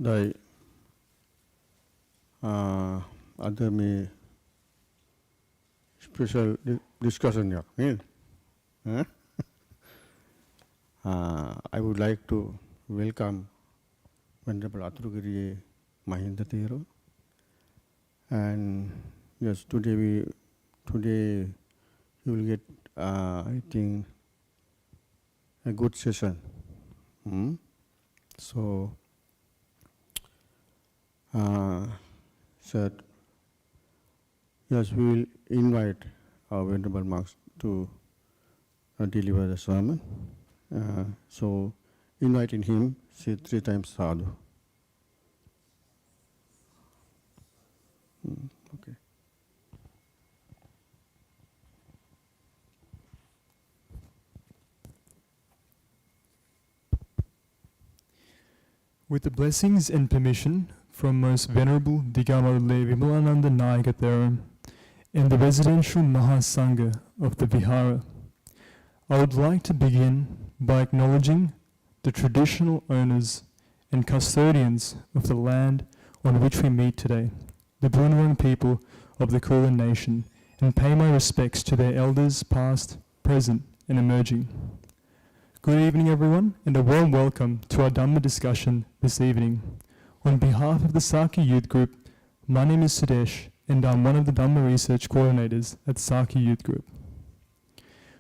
the other me special discussion here. I would like to welcome Venerable Aturugiri Mahinda Thero. And yes, today you will get I think a good session. So said yes, we will invite our Venerable monks to deliver the sermon. So inviting him, say 3 times sadhu. Okay. With the blessings and permission from Most Venerable Digamarule Vimalananda Nayaka Thero and the residential Mahasangha of the Vihara, I would like to begin by acknowledging the traditional owners and custodians of the land on which we meet today, the Boonwurrung people of the Kulin Nation, and pay my respects to their elders past, present, and emerging. Good evening, everyone, and a warm welcome to our Dhamma discussion this evening. On behalf of the Saki Youth Group, my name is Sudesh, and I'm one of the Dhamma Research Coordinators at Saki Youth Group.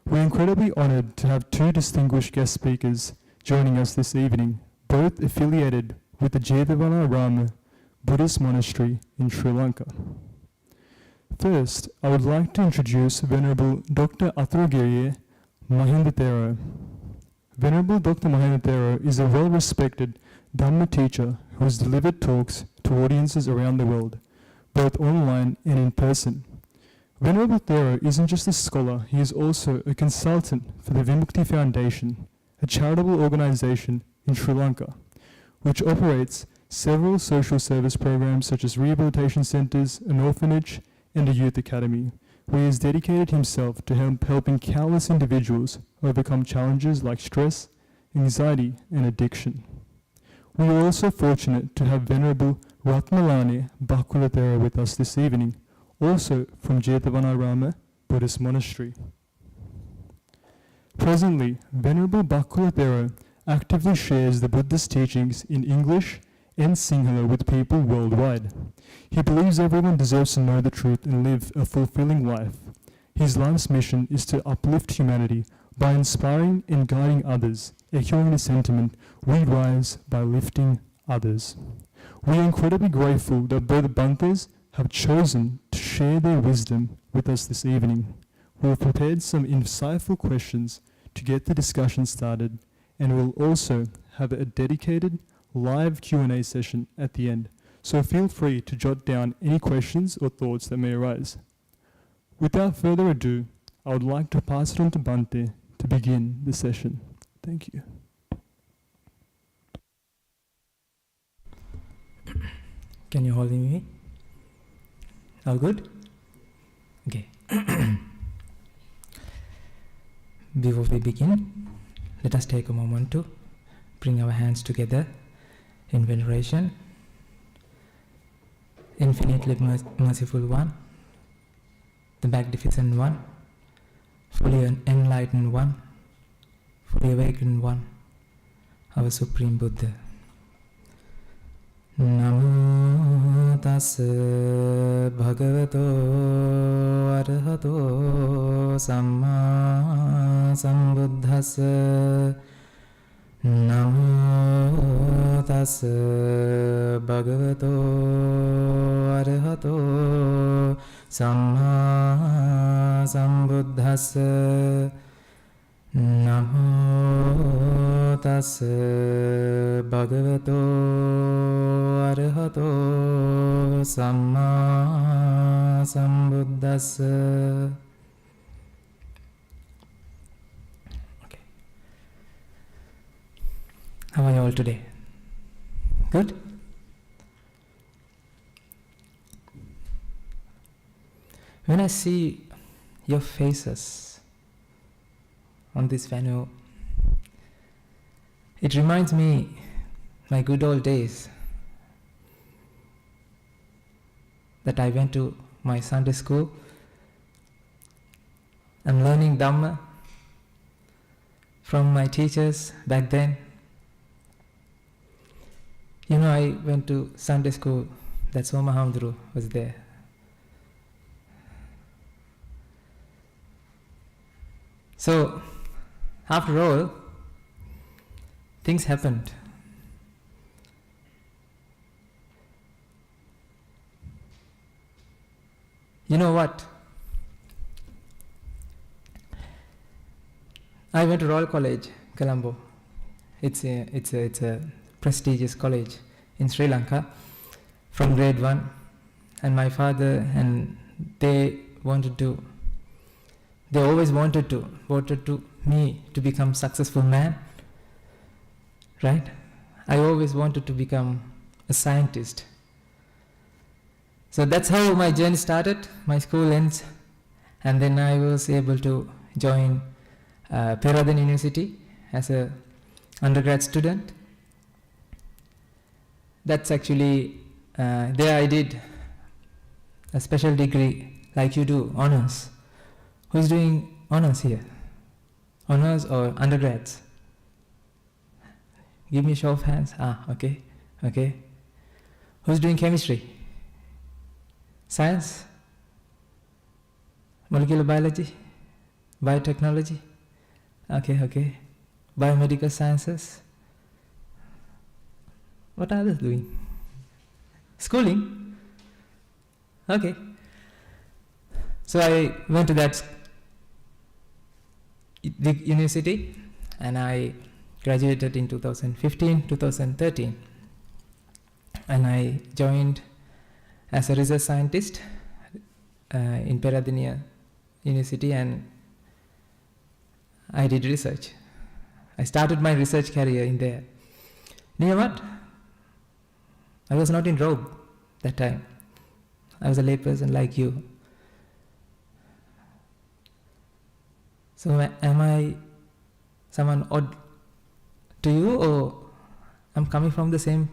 We're incredibly honoured to have 2 distinguished guest speakers joining us this evening, both affiliated with the Jethavanarama Buddhist Monastery in Sri Lanka. First, I would like to introduce Venerable Dr. Aturugiri Mahinda Thero. Venerable Dr. Mahinda Thero is a well-respected Dhamma teacher who has delivered talks to audiences around the world, both online and in person. Venerable Thero isn't just a scholar, he is also a consultant for the Vimukti Foundation, a charitable organization in Sri Lanka, which operates several social service programs such as rehabilitation centers, an orphanage, and a youth academy, where he has dedicated himself to helping countless individuals overcome challenges like stress, anxiety, and addiction. We are also fortunate to have Venerable Ratmalane Bakula Thero with us this evening, also from Jethavanarama Buddhist Monastery. Presently, Venerable Bakula Thero actively shares the Buddhist teachings in English and Sinhala with people worldwide. He believes everyone deserves to know the truth and live a fulfilling life. His life's mission is to uplift humanity by inspiring and guiding others, echoing the sentiment, "We rise by lifting others." We are incredibly grateful that both Bhantes have chosen to share their wisdom with us this evening. We have prepared some insightful questions to get the discussion started, and we'll also have a dedicated live Q&A session at the end, so feel free to jot down any questions or thoughts that may arise. Without further ado, I would like to pass it on to Bhante to begin the session. Thank you. Can you hold me? All good? Okay. Before we begin, let us take a moment to bring our hands together in veneration. Infinitely merciful One, the magnificent One, fully enlightened One, fully awakened One, our Supreme Buddha. Namo tassa bhagavato arahato samma sambuddhassa. Namo tassa bhagavato arahato samma sambuddhassa. Namo tassa bhagavato arahato samma sambuddhassa. Okay. How are you all today? Good? When I see your faces on this venue, it reminds me my good old days that I went to my Sunday school. I'm learning Dhamma from my teachers back then. I went to Sunday school, that's why Mahamduru was there. So, after all, things happened. You know what? I went to Royal College, Colombo. It's a prestigious college in Sri Lanka from grade 1. And my father and they always wanted me to become successful man, right? I always wanted to become a scientist. So that's how my journey started, my school ends, and then I was able to join Peradeniya University as a undergrad student. That's actually, there I did a special degree like you do, honors. Who's doing honors here? Honors or undergrads? Give me a show of hands. Okay. Who's doing chemistry? Science? Molecular biology? Biotechnology? Okay. Biomedical sciences? What are others doing? Schooling? Okay. So I went to that university and I graduated in 2015, 2013. And I joined as a research scientist in Peradeniya University, and I did research. I started my research career in there. You know what? I was not in robe that time. I was a lay person like you. So am I someone odd to you, or I'm coming from the same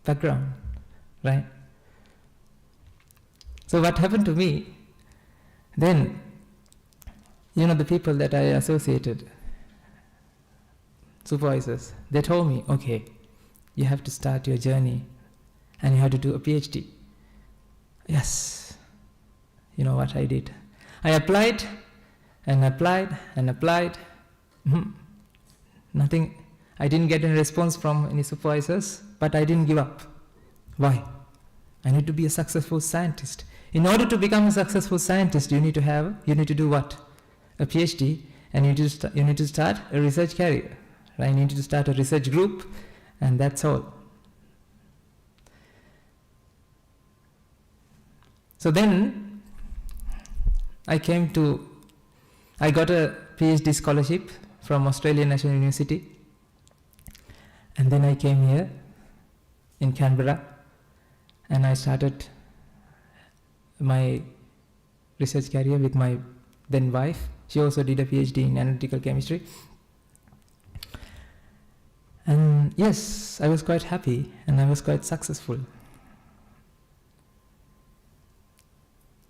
background, right? So what happened to me, then, the people that I associated, supervisors, they told me, okay, you have to start your journey and you have to do a PhD. Yes. You know what I did? I applied and applied. Nothing. I didn't get any response from any supervisors, but I didn't give up. Why? I need to be a successful scientist. In order to become a successful scientist, you need to do what? A PhD, and you need to start a research career. Right? You need to start a research group, and that's all. So then, I got a PhD scholarship from Australian National University, and then I came here in Canberra, and I started my research career with my then wife. She also did a PhD in analytical chemistry. And yes, I was quite happy and I was quite successful.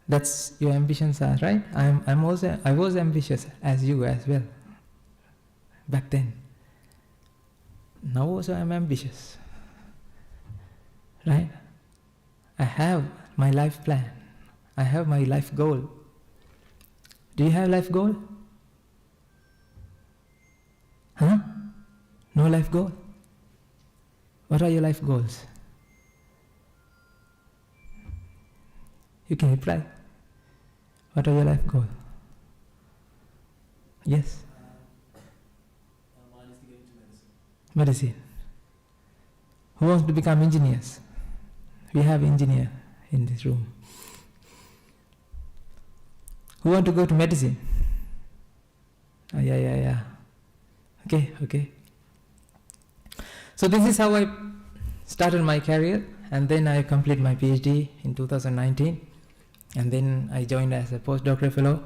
That's your ambitions are, right? I was ambitious as you as well back then. Now also I'm ambitious, right? I have my life plan. I have my life goal. Do you have life goal? Huh? No life goal? What are your life goals? You can reply. What are your life goals? Yes? Mine is to get into medicine. Medicine. Who wants to become engineers? We have engineer in this room. Who want to go to medicine? Oh, yeah. Okay. So this is how I started my career, and then I completed my PhD in 2019, and then I joined as a postdoctoral fellow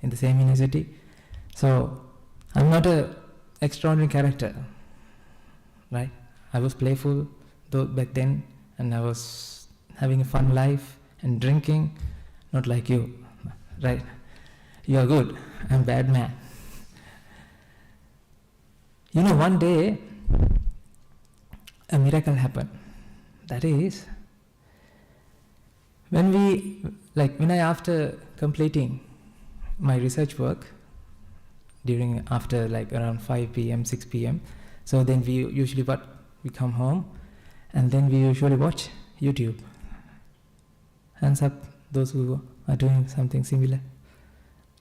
in the same university. So I'm not an extraordinary character, right? I was playful though back then, and I was having a fun life, and drinking, not like you, right? You are good, I'm bad man. You know, one day, a miracle happened. That is, when I after completing my research work, after like around 5 p.m., 6 p.m., so then we come home, and then we usually watch YouTube. Hands up, those who are doing something similar,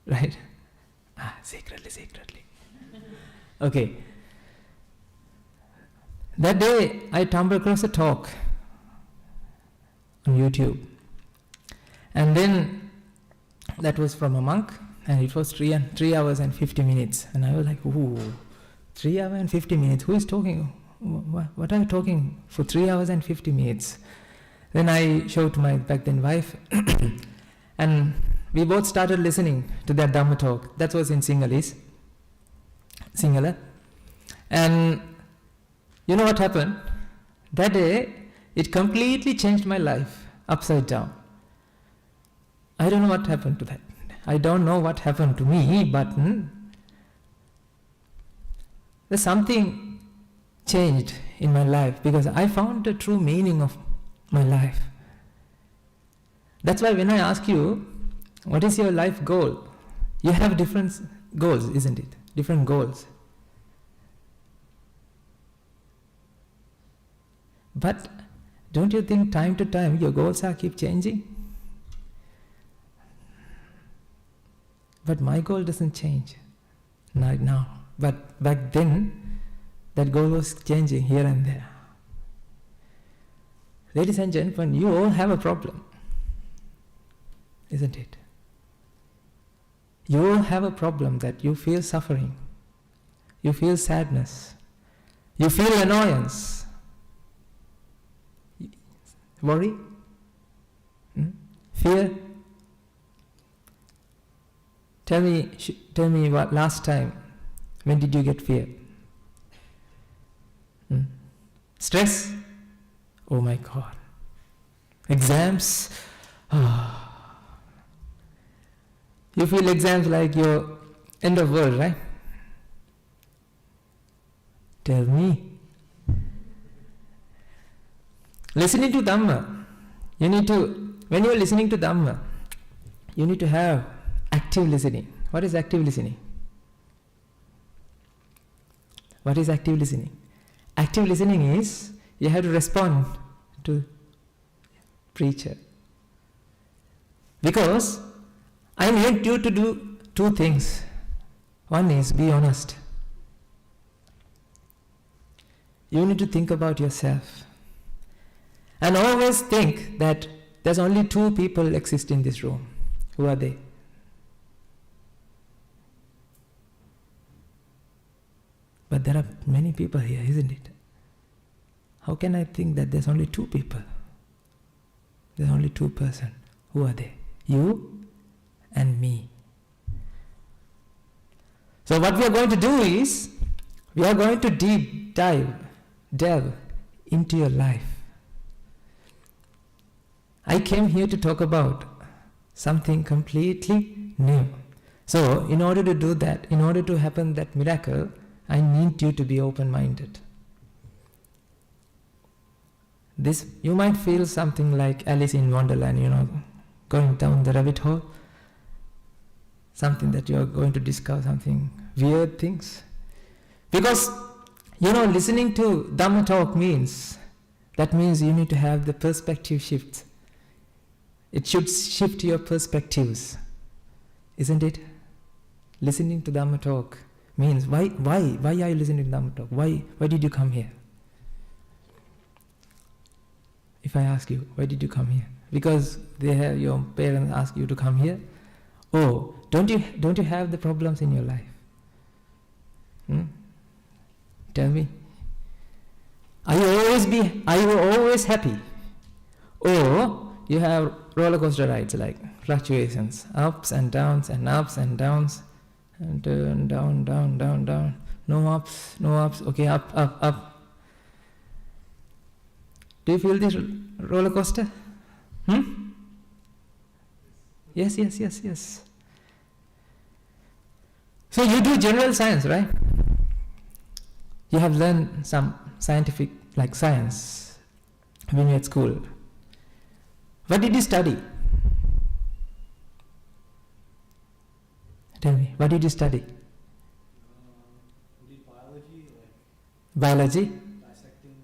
right? Secretly. Okay. That day, I stumbled across a talk on YouTube. And then, that was from a monk, and it was 3 hours and 50 minutes. And I was like, ooh, 3 hours and 50 minutes, who is talking? What are you talking for 3 hours and 50 minutes? Then I showed to my back then wife, and we both started listening to that Dhamma talk. That was in Sinhala. And you know what happened? That day, it completely changed my life, upside down. I don't know what happened to that. I don't know what happened to me, but there's something changed in my life because I found the true meaning of my life. That's why when I ask you, what is your life goal? You have different goals, isn't it? Different goals. But don't you think time to time your goals keep changing? But my goal doesn't change right now. But back then, that goal was changing here and there. Ladies and gentlemen, you all have a problem, isn't it? You all have a problem that you feel suffering, you feel sadness, you feel annoyance, worry, fear. Tell me what last time, when did you get fear? Stress? Oh my God. Exams? You feel exams like your end of world, right? Tell me. Listening to Dhamma, when you are listening to Dhamma, you need to have active listening. What is active listening? What is active listening? Active listening is you have to respond to preacher. Because I need you to do two things. One is be honest. You need to think about yourself. And always think that there's only two people exist in this room. Who are they? But there are many people here, isn't it? How can I think that there's only two people? There's only two persons. Who are they? You and me. So what we are going to do is, we are going to delve into your life. I came here to talk about something completely new. So in order to do that, in order to happen that miracle, I need you to be open-minded. You might feel something like Alice in Wonderland, going down the rabbit hole. Something that you are going to discover, something weird things. Because, listening to Dhamma talk means you need to have the perspective shift. It should shift your perspectives, isn't it? Listening to Dhamma talk means, why are you listening to Dhamma talk? Why did you come here? If I ask you, why did you come here? Because your parents ask you to come here? Oh, don't you have the problems in your life? Tell me. Are you always happy? Or you have roller coaster rides like fluctuations, ups and downs and ups and downs, and down, no ups, okay, up. Do you feel this roller coaster? Yes, yes, yes, yes. So you do general science, right? You have learned some scientific, like science, when you're at school. What did you study? Tell me, what did you study? We did biology, Biology? dissecting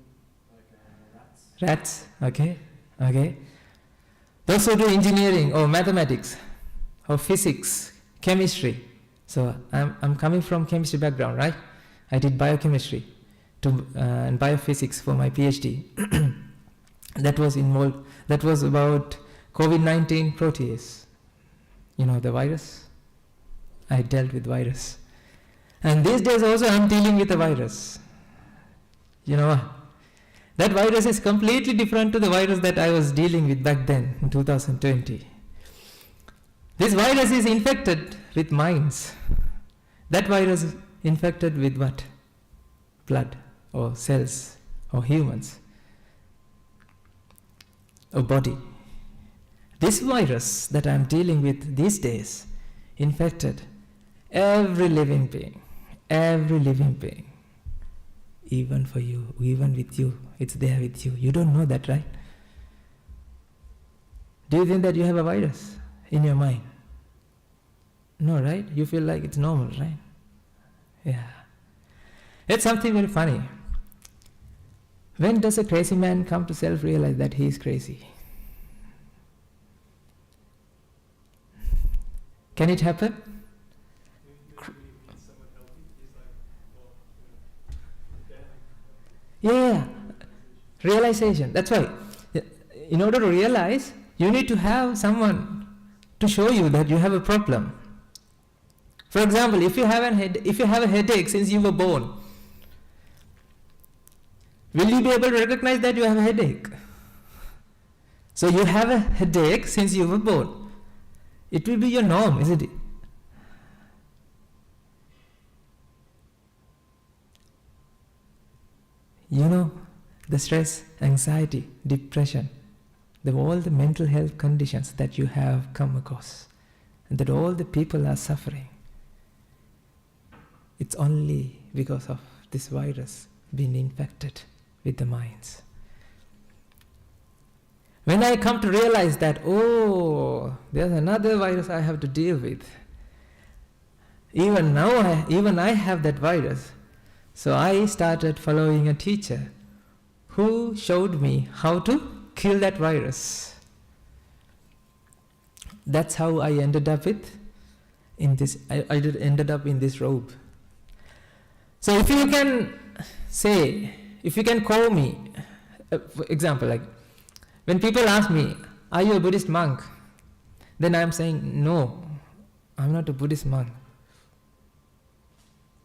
rats. Rats? Okay, okay. Those who do engineering or mathematics or physics, chemistry. So I'm coming from chemistry background, right? I did biochemistry and biophysics for my PhD. That was involved. That was about COVID-19 protease. You know the virus? I dealt with virus. And these days also I'm dealing with a virus. You know, that virus is completely different to the virus that I was dealing with back then in 2020. This virus is infected with minds. That virus is infected with what? Blood or cells or humans or body. This virus that I'm dealing with these days infected every living being, even for you, even with you, it's there with you. You don't know that, right? Do you think that you have a virus in your mind? No, right? You feel like it's normal, right? Yeah. It's something very funny. When does a crazy man come to self-realize that he is crazy? Can it happen? Yeah, realization. That's why, in order to realize, you need to have someone to show you that you have a problem. For example, if you have a headache since you were born, will you be able to recognize that you have a headache? So you have a headache since you were born. It will be your norm, isn't it? You know, the stress, anxiety, depression, all the mental health conditions that you have come across, and that all the people are suffering, it's only because of this virus being infected with the minds. When I come to realize that, oh, there's another virus I have to deal with, even now, even I have that virus. So I started following a teacher who showed me how to kill that virus. That's how I ended up in this. I ended up in this robe. So if you can call me, for example, like when people ask me, "Are you a Buddhist monk?" Then I'm saying, "No, I'm not a Buddhist monk."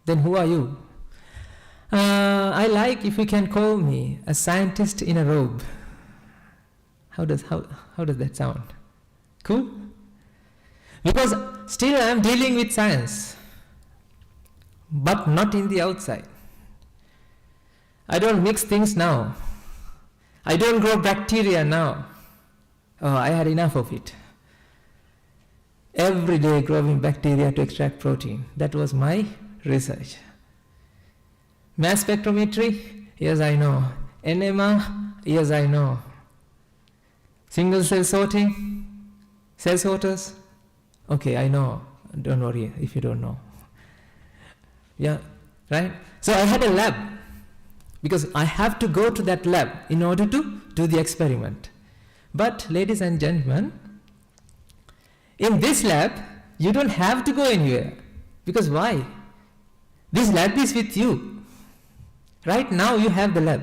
Then who are you? I like if you can call me a scientist in a robe. How does that sound? Cool? Because still I am dealing with science, but not in the outside. I don't mix things now. I don't grow bacteria now. Oh, I had enough of it. Every day growing bacteria to extract protein. That was my research. Mass spectrometry? Yes, I know. Enema? Yes, I know. Single cell sorting? Cell sorters? Okay, I know. Don't worry if you don't know. Yeah, right? So I had a lab, because I have to go to that lab in order to do the experiment. But ladies and gentlemen, in this lab, you don't have to go anywhere. Because why? This lab is with you. Right now you have the lab.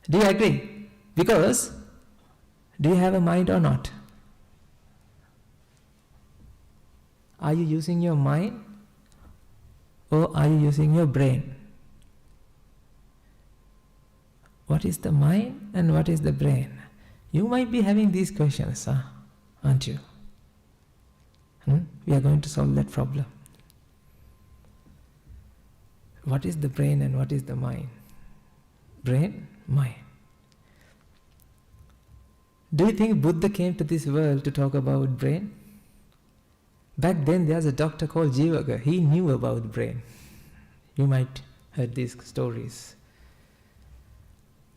Do you agree? Because, do you have a mind or not? Are you using your mind or are you using your brain? What is the mind and what is the brain? You might be having these questions, aren't you? We are going to solve that problem. What is the brain and what is the mind? Brain, mind. Do you think Buddha came to this world to talk about brain? Back then there's a doctor called Jivaka. He knew about brain. You might heard these stories.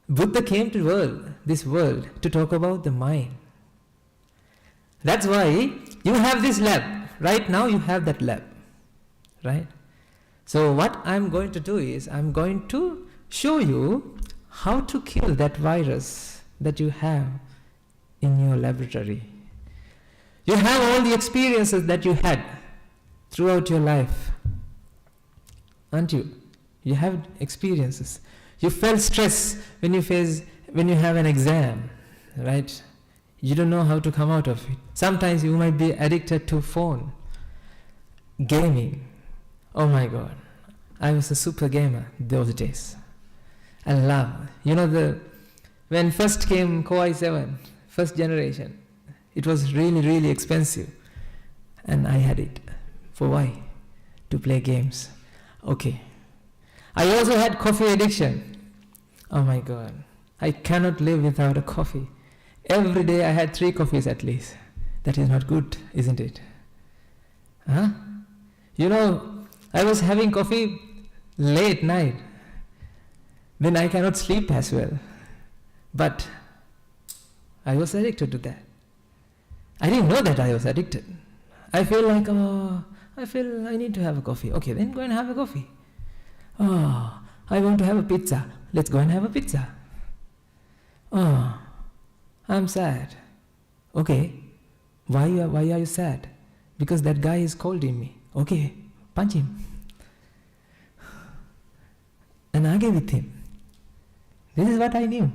Buddha came to this world to talk about the mind. That's why you have this lab. Right now you have that lab. Right? So what I'm going to do is, I'm going to show you how to kill that virus that you have in your laboratory. You have all the experiences that you had throughout your life. Aren't you? You have experiences. You felt stress when you have an exam, right? You don't know how to come out of it. Sometimes you might be addicted to phone, gaming. Oh my God, I was a super gamer those days. I love, when first came Core i7, first generation, it was really, really expensive. And I had it. For why? To play games. Okay. I also had coffee addiction. Oh my God. I cannot live without a coffee. Every day I had 3 coffees at least. That is not good, isn't it? Huh? I was having coffee late night. Then I cannot sleep as well. But I was addicted to that. I didn't know that I was addicted. I feel like, I need to have a coffee. Okay, then go and have a coffee. Oh, I want to have a pizza. Let's go and have a pizza. Oh, I'm sad. Okay, why are you sad? Because that guy is scolding me. Okay, punch him. And argue with him. This is what I knew.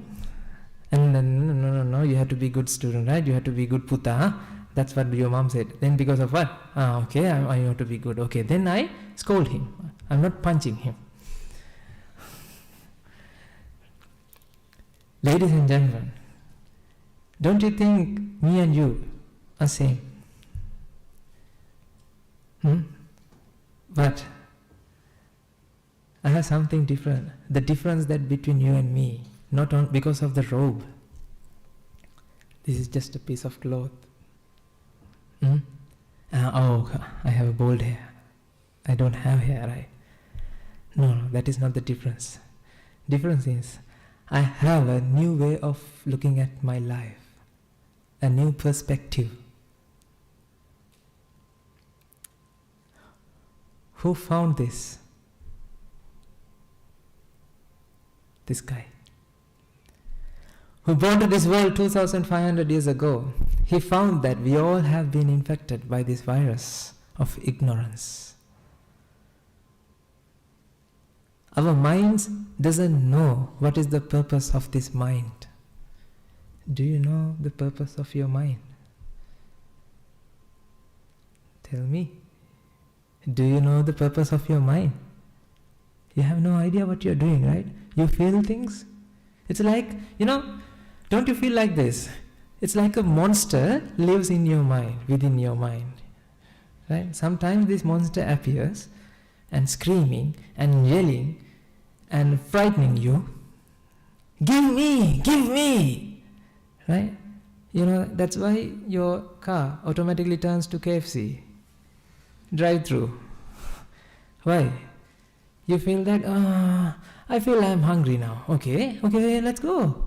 And then, no, you have to be good student, right? You have to be good puta, huh? That's what your mom said. Then because of what? Okay, I have to be good. Okay, then I scold him. I'm not punching him. Ladies and gentlemen, don't you think me and you are same? But I have something different. The difference that between you and me, not because of the robe. This is just a piece of cloth. I have a bald hair. I don't have hair, right? No, that is not the difference. Difference is, I have a new way of looking at my life, a new perspective. Who found this? This guy. Who born to this world 2,500 years ago. He found that we all have been infected by this virus of ignorance. Our minds doesn't know what is the purpose of this mind. Do you know the purpose of your mind? Tell me. Do you know the purpose of your mind? You have no idea what you're doing, right? You feel things. It's like, don't you feel like this? It's like a monster lives in your mind, within your mind. Right? Sometimes this monster appears and screaming and yelling and frightening you. Give me! Right? That's why your car automatically turns to KFC. Drive-through. Why? You feel that, I feel I'm hungry now. Okay, let's go.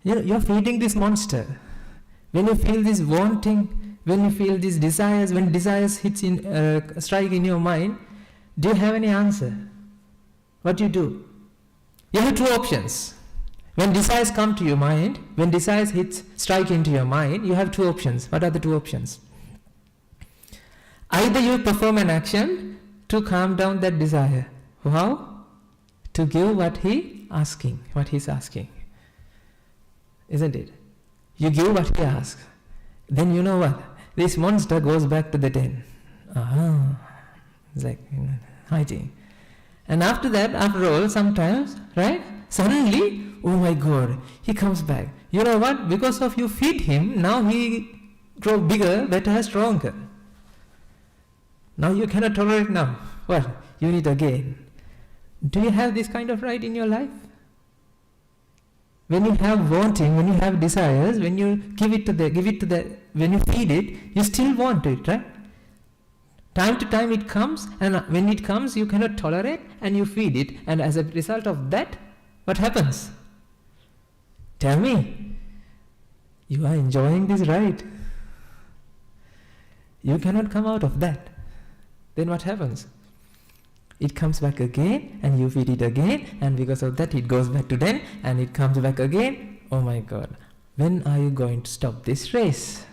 You're feeding this monster. When you feel this wanting, when you feel these desires, when desires strike in your mind, do you have any answer? What do? You have 2 options. When desires come to your mind, when desires strike into your mind, you have 2 options. What are the 2 options? Either you perform an action to calm down that desire. How? To give what he's asking. Isn't it? You give what he asks. Then you know what? This monster goes back to the den. It's like hiding. And after that, after all, sometimes, right? Suddenly, oh my God, he comes back. You know what? Because of you feed him, now he grows bigger, better, stronger. Now you cannot tolerate now. What? You need again. Do you have this kind of right in your life? when you have wanting, when you have desires, when you give it to the, when you feed it, you still want it, right? Time to time it comes, and when it comes, you cannot tolerate, and you feed it, and as a result of that, what happens? Tell me. You are enjoying this ride. You cannot come out of that. Then what happens? It comes back again, and you feed it again, and because of that it goes back to then, and it comes back again. Oh my God, when are you going to stop this race?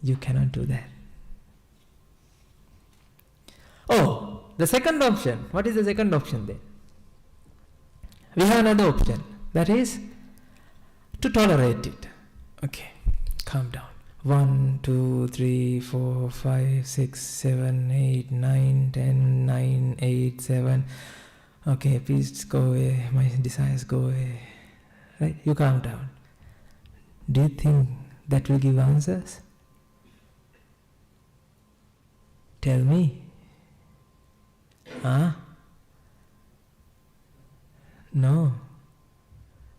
You cannot do that. Oh, the second option. What is the second option then? We have another option. That is to tolerate it. Okay, calm down. 1, 2, 3, 4, 5, 6, 7, 8, 9, 10, 9, 8, 7. Okay, please go away. My desires go away. Right? You calm down. Do you think that will give answers? Tell me. Huh? No.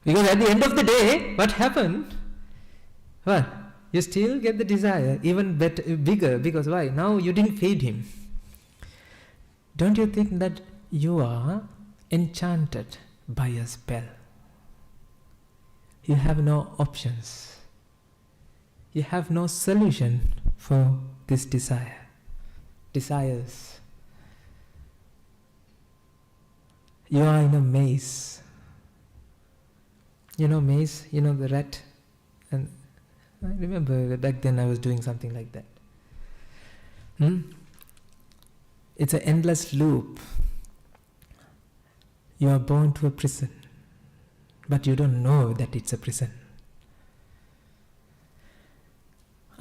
Because at the end of the day, what happened? What? You still get the desire, even bigger, because why? Now you didn't feed him. Don't you think that you are enchanted by a spell? You have no options. You have no solution for this desires. You are in a maze. You know maze? You know the rat? And I remember back then I was doing something like that. It's an endless loop. You are born to a prison, but you don't know that it's a prison.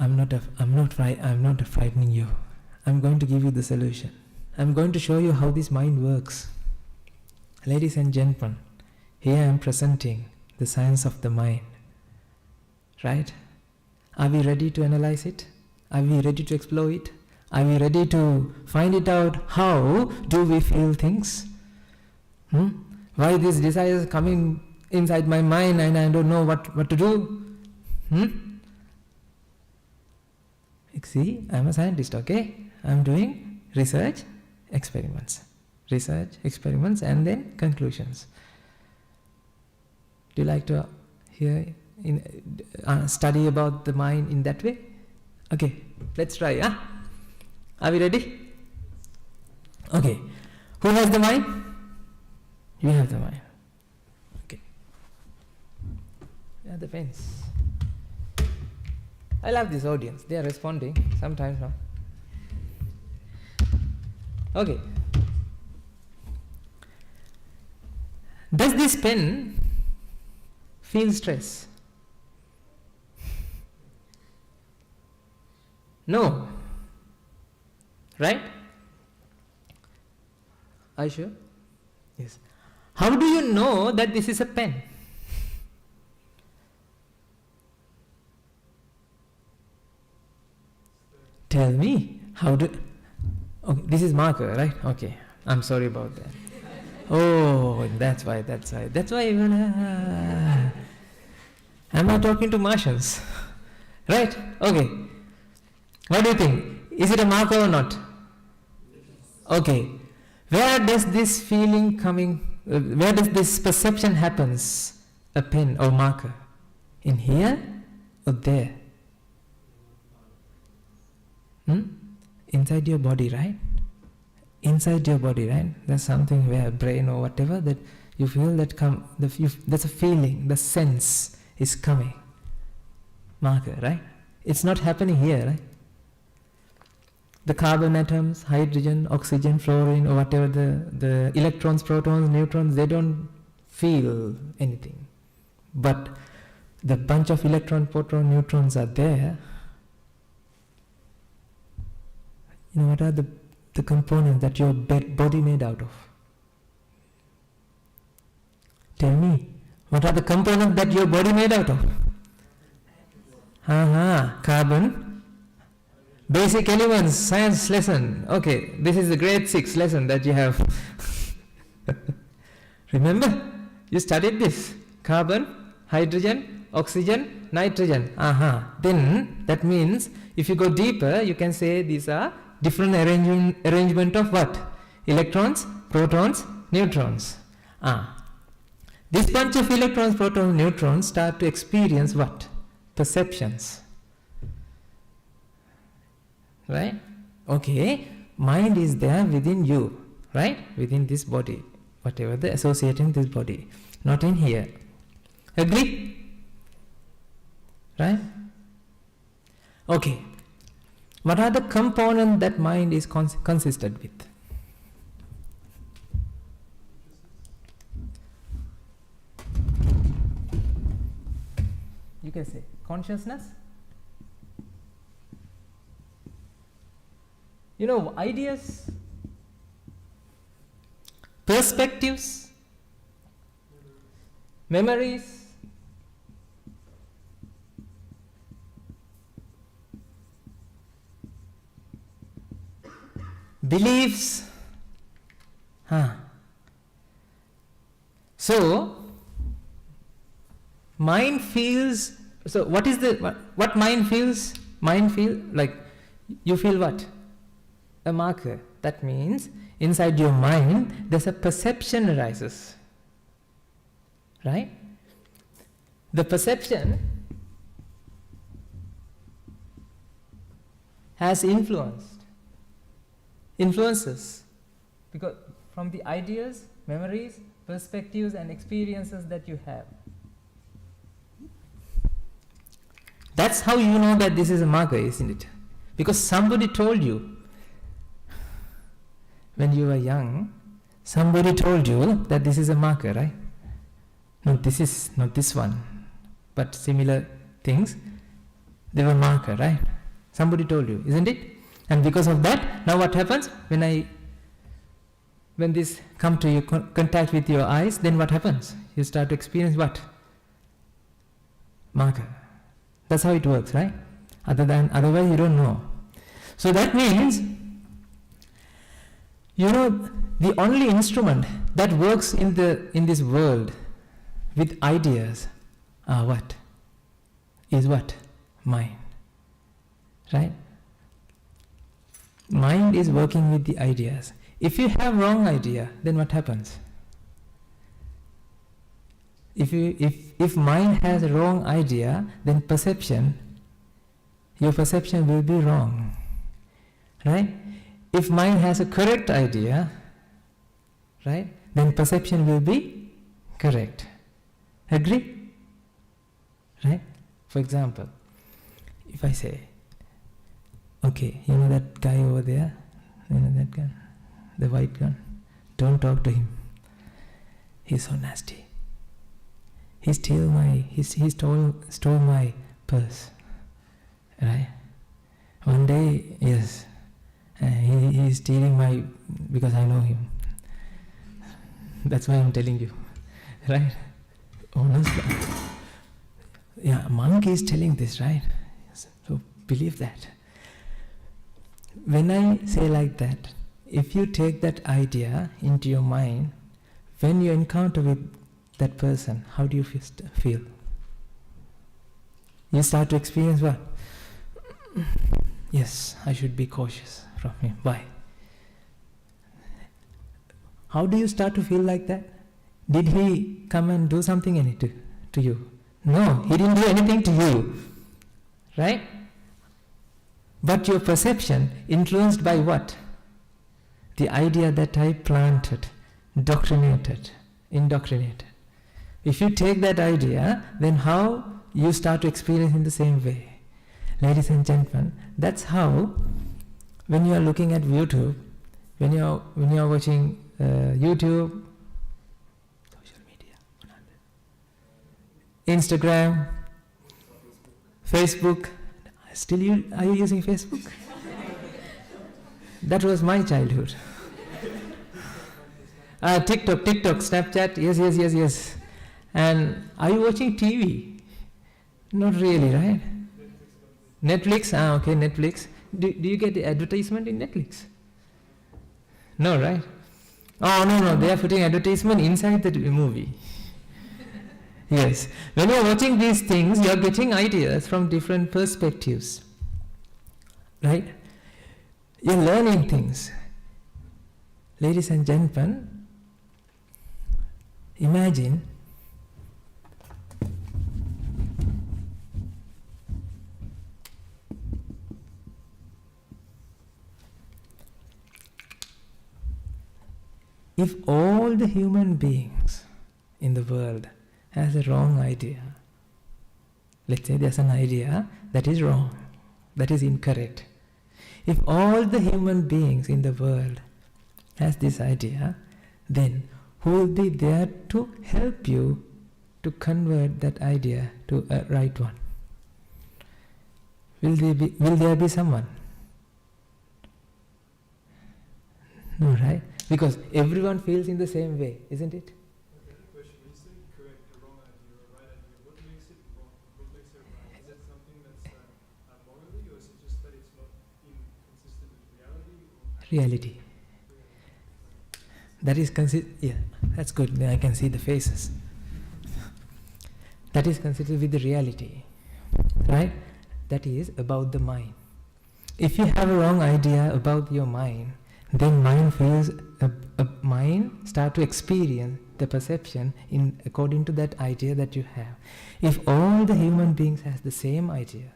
I'm not frightening you. I'm going to give you the solution. I'm going to show you how this mind works. Ladies and gentlemen, here I am presenting the science of the mind. Right? Are we ready to analyze it? Are we ready to explore it? Are we ready to find it out? How do we feel things? Why these desires coming inside my mind and I don't know what to do? See, I'm a scientist, okay? I'm doing research, experiments, and then conclusions. Do you like to hear study about the mind in that way? Okay, let's try. Are we ready? Okay. Who has the mind? You have the mind. Okay. Yeah, the pens. I love this audience. They are responding sometimes now. Okay. Does this pen feel stress? No. Right? Are you sure? Yes. How do you know that this is a pen? Tell me. Okay, this is marker, right? Okay. I'm sorry about that. Oh, that's why. Am I talking to Martians? Right? Okay. What do you think? Is it a marker or not? Okay. Where does this feeling where does this perception happens? A pen or marker? In here or there? Inside your body, right? Inside your body, right? There's something where brain or whatever that you feel that that's a feeling, the sense is coming. Marker, right? It's not happening here, right? The carbon atoms, hydrogen, oxygen, fluorine, or whatever the electrons, protons, neutrons, they don't feel anything. But the bunch of electron, proton, neutrons are there. You know, what are the components that your body made out of? Tell me, what are the components that your body made out of? Carbon. Basic elements, science lesson. Okay, this is the grade 6 lesson that you have. Remember? You studied this. Carbon, hydrogen, oxygen, nitrogen. Then that means if you go deeper, you can say these are different arrangement of what? Electrons, protons, neutrons. This bunch of electrons, protons, neutrons start to experience what? Perceptions. Right? Okay, mind is there within you, right? Within this body, whatever the associating this body, not in here. Agree? Right? Okay. What are the components that mind is consisted with? You can say consciousness. You know, ideas, perspectives, memories, beliefs. So, mind feels. So, what is what mind feels? Mind feel like you feel what? A marker. That means inside your mind there's a perception arises. Right? The perception has influences because from the ideas, memories, perspectives and experiences that you have. That's how you know that this is a marker, isn't it? Because somebody told you. When you were young, somebody told you that this is a marker, right? No, this is not this one, but similar things, they were marker, right? Somebody told you, isn't it? And because of that, now what happens? When this come to you, contact with your eyes, then what happens? You start to experience what? Marker. That's how it works, right? Otherwise you don't know. So that means, you know, the only instrument that works in this world with ideas are what? Is what? Mind. Right? Mind is working with the ideas. If you have wrong idea, then what happens? If mind has a wrong idea, then your perception will be wrong. Right? If mind has a correct idea, right, then perception will be correct. Agree? Right? For example, if I say, okay, you know that guy over there? You know that guy? The white guy? Don't talk to him. He's so nasty. He stole my purse. Right? One day, yes, he's stealing because I know him. That's why I'm telling you. Right? Honestly. Yeah, monk is telling this, right? So believe that. When I say like that, if you take that idea into your mind, when you encounter with that person, how do you feel? You start to experience what? Yes, I should be cautious from him. Why? How do you start to feel like that? Did he come and do something to you? No, he didn't do anything to you. Right? But your perception influenced by what? The idea that I planted, indoctrinated. If you take that idea, then how you start to experience in the same way. Ladies and gentlemen, that's how when you are looking at YouTube, when you are watching YouTube, social media, Instagram, Facebook. Are you using Facebook? That was my childhood. TikTok, Snapchat, yes. And are you watching TV? Not really, right? Netflix? Okay, Netflix. Do you get the advertisement in Netflix? No, right? Oh, no, they are putting advertisement inside the movie. Yes. When you're watching these things, you're getting ideas from different perspectives. Right? You're learning things. Ladies and gentlemen, imagine if all the human beings in the world has a wrong idea, let's say there's an idea that is wrong, that is incorrect. If all the human beings in the world has this idea, then who will be there to help you to convert that idea to a right one? Will there be someone? No, right? Because everyone feels in the same way, isn't it? Okay, question. When you say correct, a wrong idea, or a right idea, what makes it wrong? What makes it right? Is it something that's morally, or is it just that it's not inconsistent with reality? Or Reality. That is yeah, that's good. Then I can see the faces. That is considered with the reality, right? That is about the mind. If you have a wrong idea about your mind, then mind start to experience the perception in according to that idea that you have. If all the human beings has the same idea,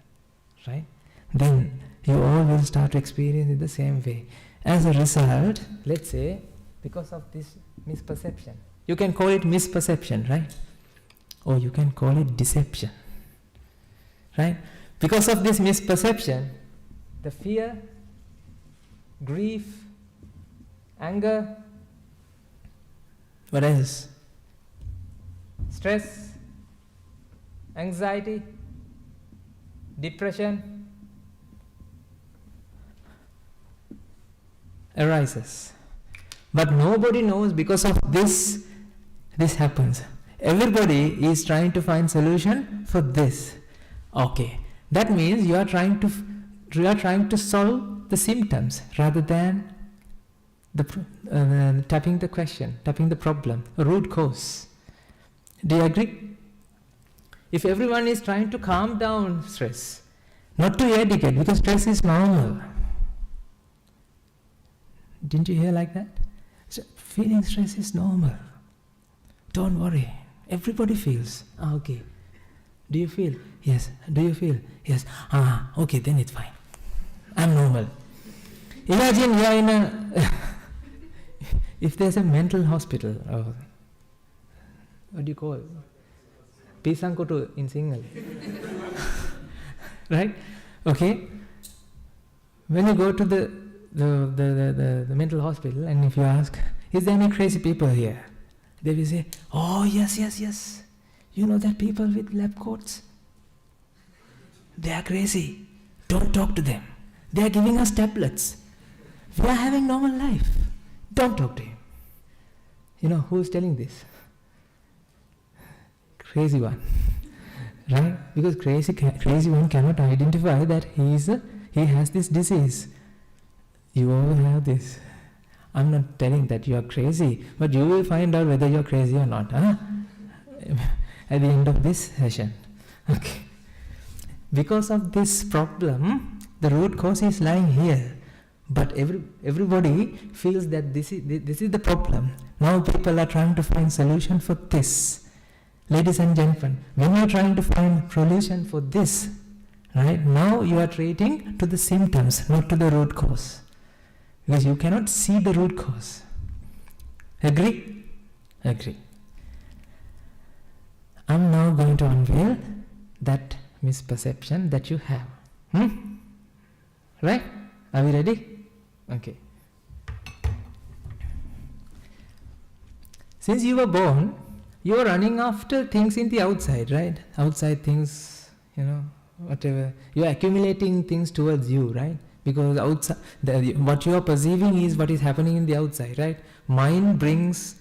right, then you all will start to experience it the same way. As a result, let's say, because of this misperception, you can call it misperception, right? Or you can call it deception, right? Because of this misperception, the fear, grief, anger, what else? Stress, anxiety, depression arises. But nobody knows because of this happens. Everybody is trying to find solution for this. Okay, that means you are trying to solve the symptoms rather than tapping the problem, the root cause. Do you agree? If everyone is trying to calm down stress, not to eradicate, because stress is normal. Didn't you hear like that? So feeling stress is normal. Don't worry. Everybody feels. Okay. Do you feel? Yes. Do you feel? Yes. Okay, then it's fine. I'm normal. Imagine you are in a if there's a mental hospital, or what do you call it? Pisangkotu in Sinhala. Right? Okay. When you go to the mental hospital, and if you ask, is there any crazy people here? They will say, oh yes. You know that people with lab coats? They are crazy. Don't talk to them. They are giving us tablets. We are having normal life. Don't talk to him. You know who is telling this? Crazy one. Right? Because crazy one cannot identify that he has this disease. You all have this. I'm not telling that you are crazy, but you will find out whether you are crazy or not. At the end of this session. Okay. Because of this problem, the root cause is lying here. But everybody feels that this is the problem. Now people are trying to find solution for this. Ladies and gentlemen, when you are trying to find solution for this, right, now you are treating to the symptoms, not to the root cause. Because you cannot see the root cause. Agree? Agree. I'm now going to unveil that misperception that you have. Right? Are we ready? Okay. Since you were born, you are running after things in the outside, right? Outside things, whatever. You are accumulating things towards you, right? Because outside, what you are perceiving is what is happening in the outside, right? Mind brings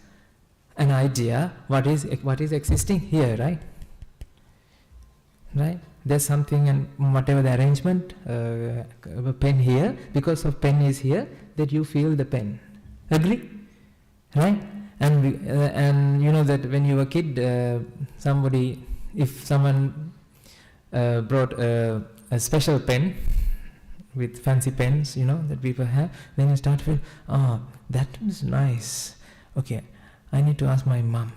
an idea, what is existing here, right? Right? There's something, and whatever the arrangement, a pen here, because of pen is here, that you feel the pen. Agree? Right? And you know that when you were a kid, if someone brought a special pen with fancy pens, that people have, then you start to feel, oh, that is nice. Okay, I need to ask my mom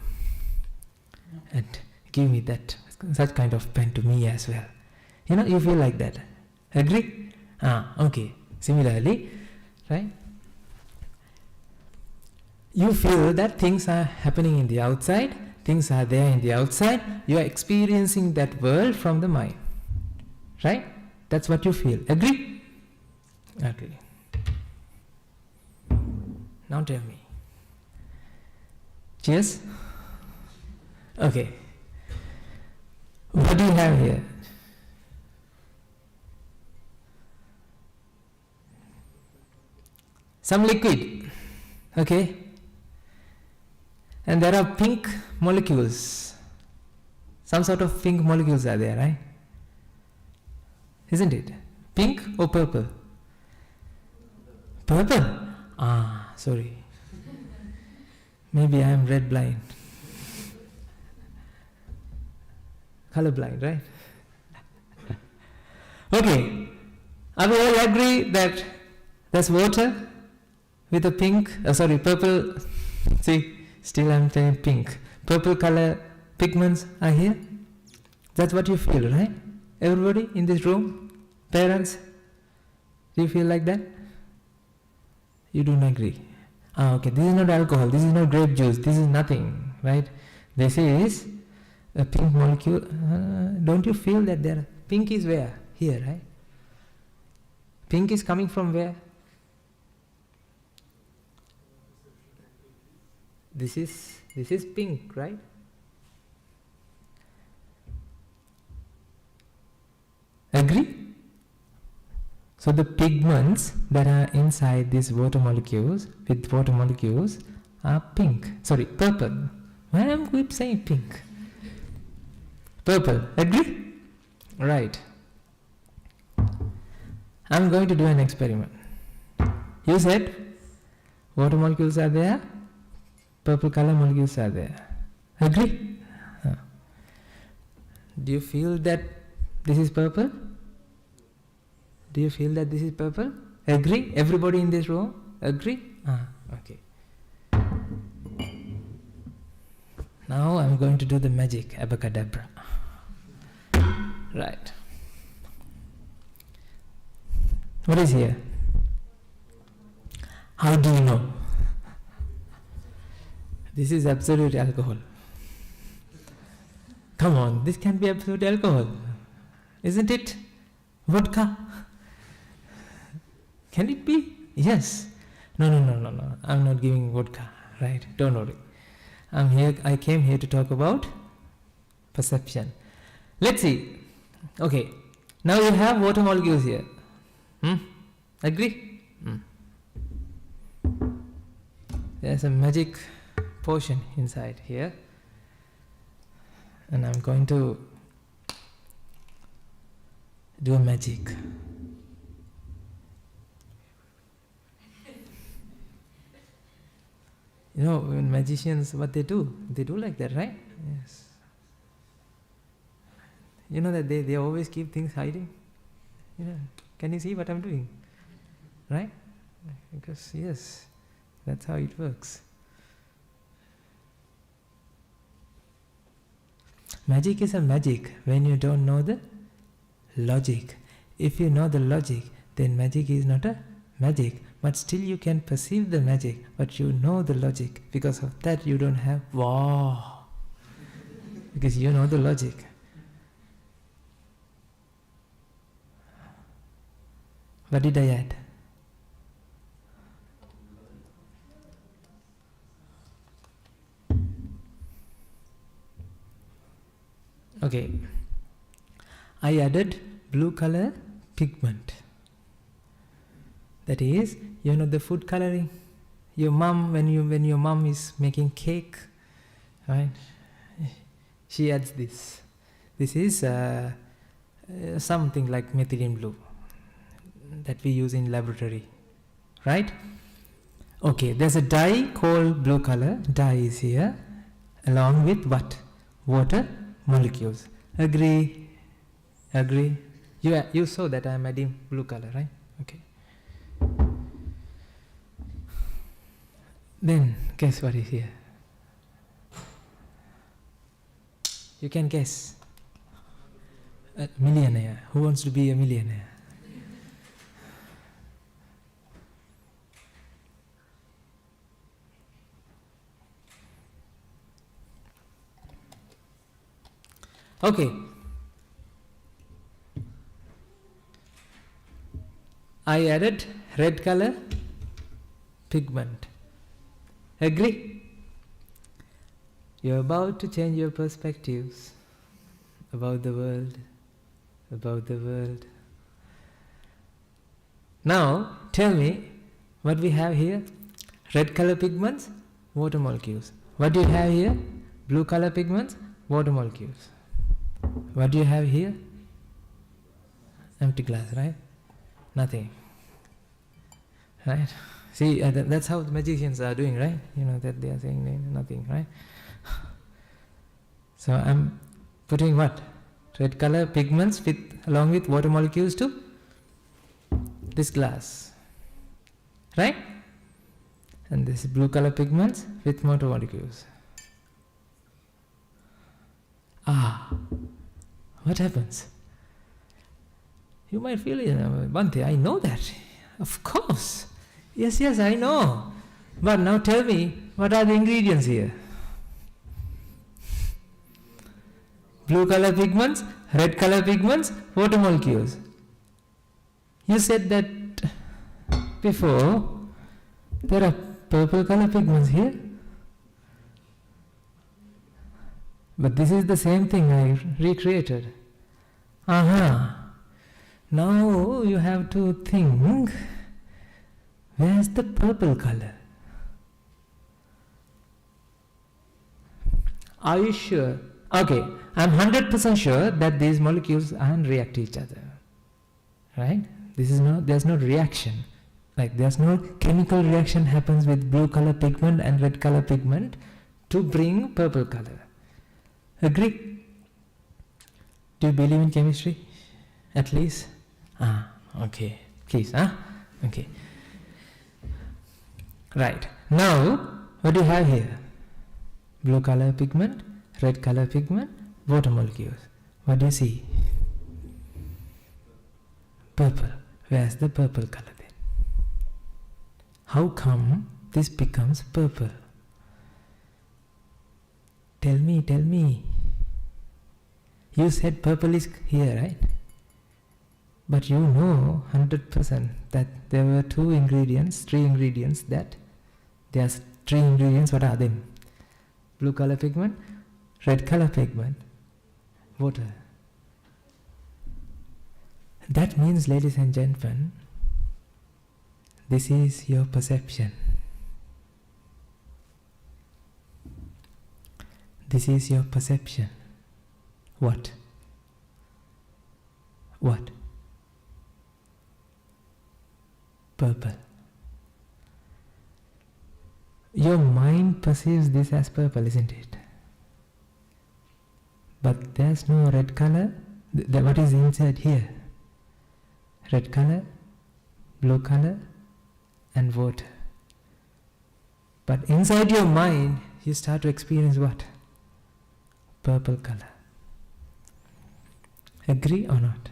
and give me such kind of pen to me as well. You feel like that. Agree? Okay. Similarly, right? You feel that things are happening in the outside, things are there in the outside, you are experiencing that world from the mind. Right? That's what you feel. Agree? Agree. Now tell me. Cheers? Okay. What do you have here? Some liquid. Okay? And there are pink molecules. Some sort of pink molecules are there, right? Isn't it? Pink or purple? Purple? Sorry. Maybe I am red blind. Color blind, right? Okay. Are we all agree that there's water with a purple, see, still I'm saying pink. Purple color pigments are here. That's what you feel, right? Everybody in this room? Parents? Do you feel like that? You don't agree. Okay, this is not alcohol, this is not grape juice, this is nothing, right? This is a pink molecule. Don't you feel that pink is where? Here, right? Pink is coming from where? This is pink, right? Agree? So the pigments that are inside these water molecules, are pink. Sorry, purple. Why am I keep saying pink? Purple. Agree? Right. I'm going to do an experiment. You said water molecules are there, purple color molecules are there. Agree? Do you feel that this is purple? Do you feel that this is purple? Agree? Everybody in this room? Agree? Okay. Now I'm going to do the magic, abracadabra. Right. What is here? How do you know? This is absolute alcohol. Come on, this can be absolute alcohol. Isn't it? Vodka. Can it be? Yes. No. I'm not giving vodka, right? Don't worry. I came here to talk about perception. Let's see. Okay. Now you have water molecules here. Agree? There's a magic potion inside here. And I'm going to do a magic. When magicians, what they do like that, right? Yes. You know that they always keep things hiding? Can you see what I'm doing? Right? Because, yes, that's how it works. Magic is a magic when you don't know the logic. If you know the logic, then magic is not a magic. But still you can perceive the magic, but you know the logic. Because of that you don't have wow. Because you know the logic. What did I add? Okay. I added blue color pigment. That is, the food coloring. Your mom, when your mom is making cake, right? She adds this. This is something like methylene blue that we use in laboratory, right? Okay, there's a dye called blue color. Dye is here, along with what? Water molecules. Agree? Agree? You saw that I'm adding blue color, right? Okay. Then guess what is here? You can guess. A millionaire. Who wants to be a millionaire? Okay. I added red color pigment. Agree? You're about to change your perspectives about the world. About the world. Now, tell me what we have here. Red color pigments, water molecules. What do you have here? Blue color pigments, water molecules. What do you have here? Empty glass, right? Nothing. Right? See, that's how the magicians are doing, right? You know, that they are saying nothing, right? So I'm putting what? Red color pigments along with water molecules to this glass. Right? And this blue color pigments with water molecules. What happens? You might feel, Bhante, I know that. Of course. Yes, I know. But now tell me, what are the ingredients here? Blue color pigments, red color pigments, water molecules. You said that before. There are purple color pigments here. But this is the same thing I recreated. Now you have to think, where's the purple color? Are you sure? Okay, I'm 100% sure that these molecules aren't react to each other. Right? There's no reaction. Like there's no chemical reaction happens with blue color pigment and red color pigment to bring purple color. Agree? Do you believe in chemistry? At least? Okay. Please, Okay. Right. Now, what do you have here? Blue color pigment, red color pigment, water molecules. What do you see? Purple. Where's the purple color then? How come this becomes purple? Tell me. You said purple is here, right? But you know 100% that there were three ingredients that there's 3 ingredients. What are them? Blue color pigment, red color pigment, water. That means, ladies and gentlemen, this is your perception. This is your perception. What? Purple. Your mind perceives this as purple, isn't it? But there's no red color. What is inside here? Red color, blue color, and water. But inside your mind, you start to experience what? Purple color. Agree or not?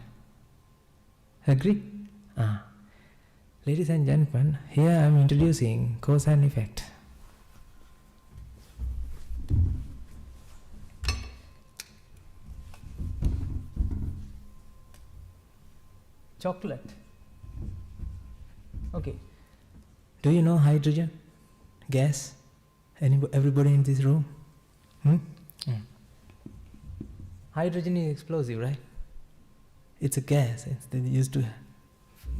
Agree? Ladies and gentlemen, here I am introducing cause and effect. Chocolate. Okay. Do you know hydrogen? Gas? Everybody in this room? Hydrogen is explosive, right? It's a gas.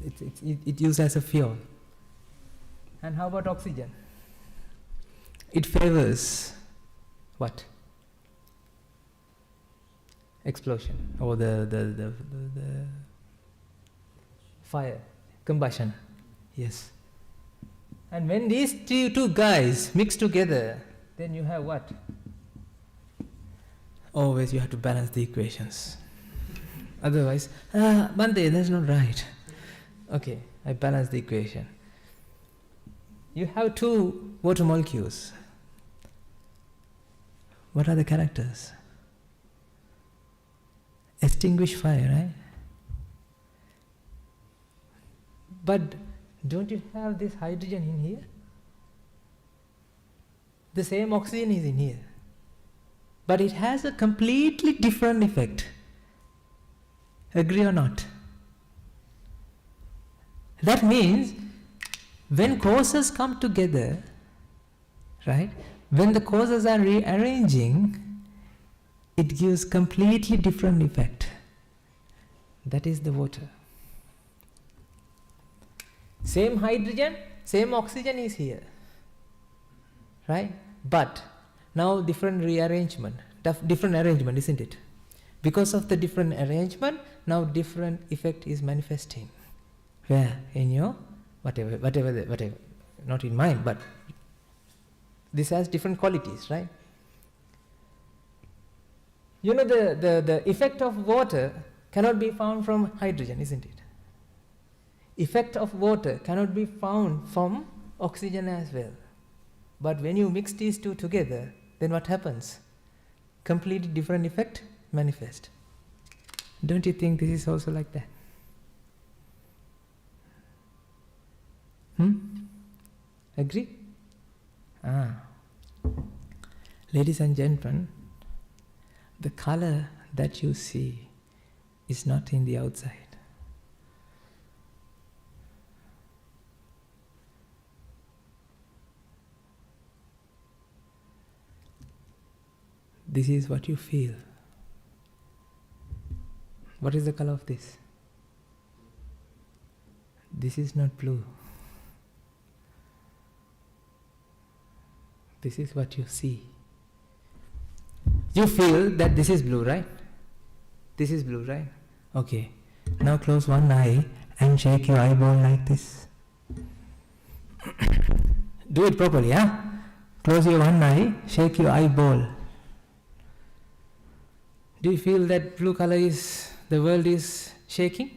It's used as a fuel. And how about oxygen? It favors what? Explosion or the fire, combustion. Yes. And when these two guys mix together, then you have what? Always you have to balance the equations. Otherwise, Bante, that's not right. Okay, I balance the equation. You have two water molecules. What are the characters? Extinguish fire, right? But don't you have this hydrogen in here? The same oxygen is in here. But it has a completely different effect. Agree or not? That means when causes come together, right? When the causes are rearranging, it gives completely different effect. That is the water. Same hydrogen, same oxygen is here, right? But now different rearrangement, different arrangement, isn't it? Because of the different arrangement, now different effect is manifesting. Where? In your whatever, not in mine, but this has different qualities, right? You know, the effect of water cannot be found from hydrogen, isn't it? Effect of water cannot be found from oxygen as well. But when you mix these two together, then what happens? Completely different effect manifest. Don't you think this is also like that? Agree? Ladies and gentlemen, the color that you see is not in the outside. This is what you feel. What is the color of this? This is not blue. This is what you see. You feel that this is blue, right? This is blue, right? Okay. Now close one eye and shake your eyeball like this. Do it properly, huh? Close your one eye, shake your eyeball. Do you feel that blue color is, the world is shaking?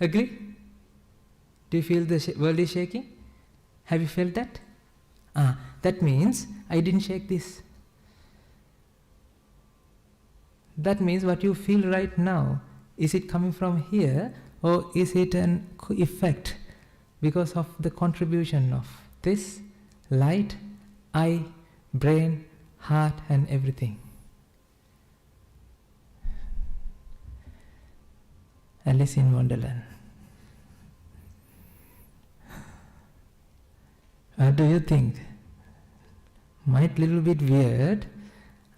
Agree? Do you feel the world is shaking? Have you felt that? That means I didn't shake this. That means what you feel right now, is it coming from here or is it an effect because of the contribution of this light, eye, brain, heart and everything? Alice in Wonderland. What do you think? Might little bit weird.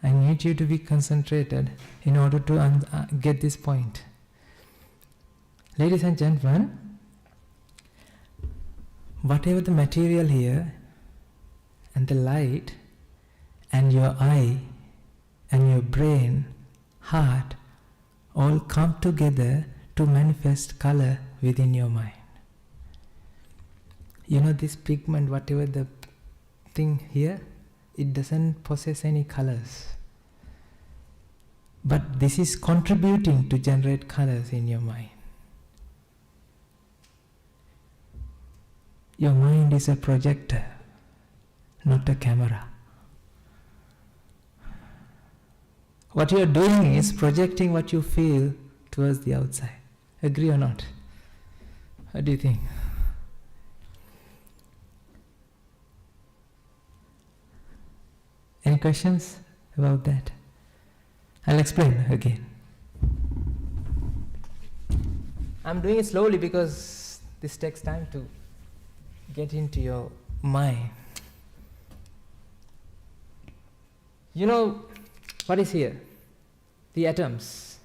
I need you to be concentrated in order to get this point. Ladies and gentlemen, whatever the material here and the light and your eye and your brain, heart all come together to manifest color within your mind. You know this pigment, whatever the thing here, it doesn't possess any colors. But this is contributing to generate colors in your mind. Your mind is a projector, not a camera. What you are doing is projecting what you feel towards the outside. Agree or not? What do you think? Any questions about that? I'll explain again. I'm doing it slowly because this takes time to get into your mind. You know what is here? The atoms.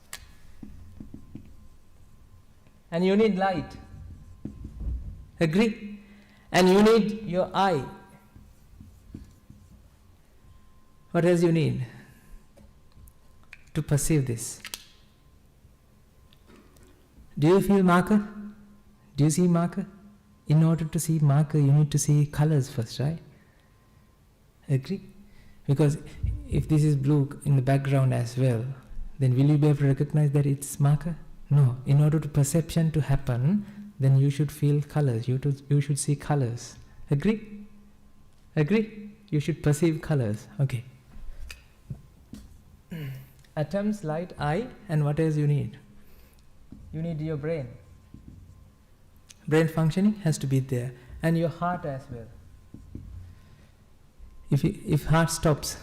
And you need light. Agree? And you need your eye. What else you need to perceive this? Do you feel marker? Do you see marker? In order to see marker, you need to see colors first, right? Agree? Because if this is blue in the background as well, then will you be able to recognize that it's marker? No. In order to perception to happen, then you should feel colors. You should see colors. Agree? Agree? You should perceive colors. Okay. Atoms, light, eye, and what else you need? You need your brain. Brain functioning has to be there, and your heart as well. If heart stops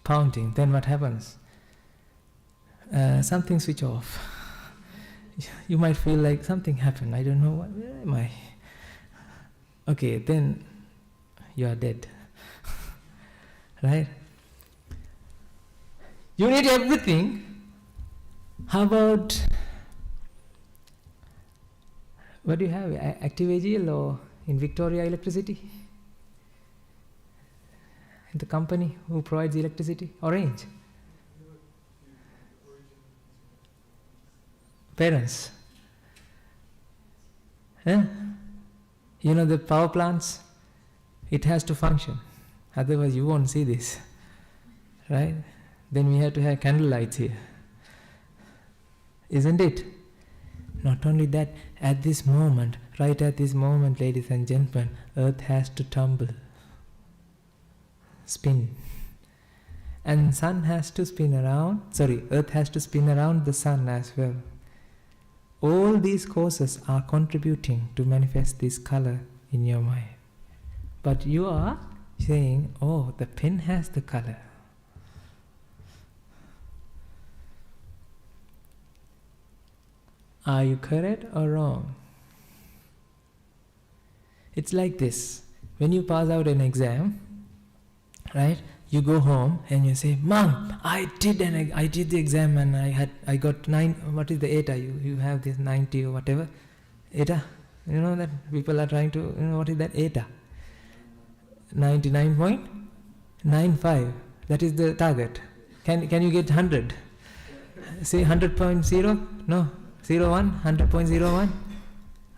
pounding, then what happens? Something switch off. You might feel like something happened. I don't know where am I. Okay, then you are dead. Right? You need everything. How about, what do you have? Active AGL or in Victoria Electricity? The company who provides electricity? Orange? Parents? Huh? You know the power plants? It has to function. Otherwise you won't see this. Right? Then we have to have candle lights here. Isn't it? Not only that, at this moment, right at this moment, ladies and gentlemen, earth has to tumble, spin. And sun has to spin around, earth has to spin around the sun as well. All these causes are contributing to manifest this color in your mind. But you are saying, oh, the pen has the color. Are you correct or wrong? It's like this. When you pass out an exam, right? You go home and you say, Mom, I did the exam and I got 9. What is the ETA? You have this 90 or whatever. ETA. You know that people are trying to. What is that ETA? 99.95. That is the target. Can you get 100? Say 100.0? No. 01? 100.01?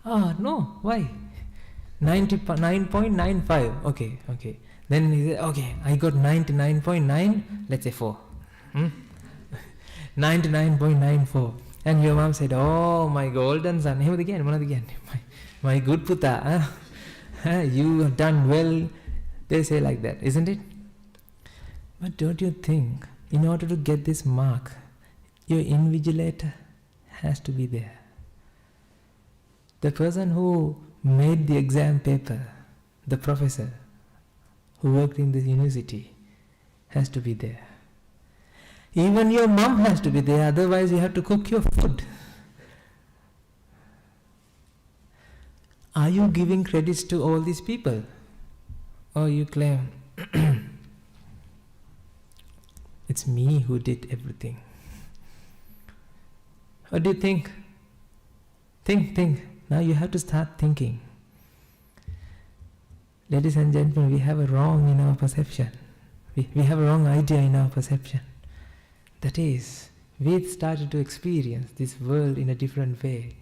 Oh, no. Why? 99.95. Okay. Then he said, okay, I got 99.9, let's say 4. 99.94. And your mom said, oh, my golden son. Again. My good puta. You have done well. They say like that, isn't it? But don't you think, in order to get this mark, your invigilator has to be there. The person who made the exam paper, the professor who worked in the university, has to be there. Even your mom has to be there, otherwise you have to cook your food. Are you giving credits to all these people? Or you claim, it's me who did everything? What do you think? Think. Now you have to start thinking. Ladies and gentlemen, we have a wrong in our perception. We have a wrong idea in our perception. That is, we started to experience this world in a different way.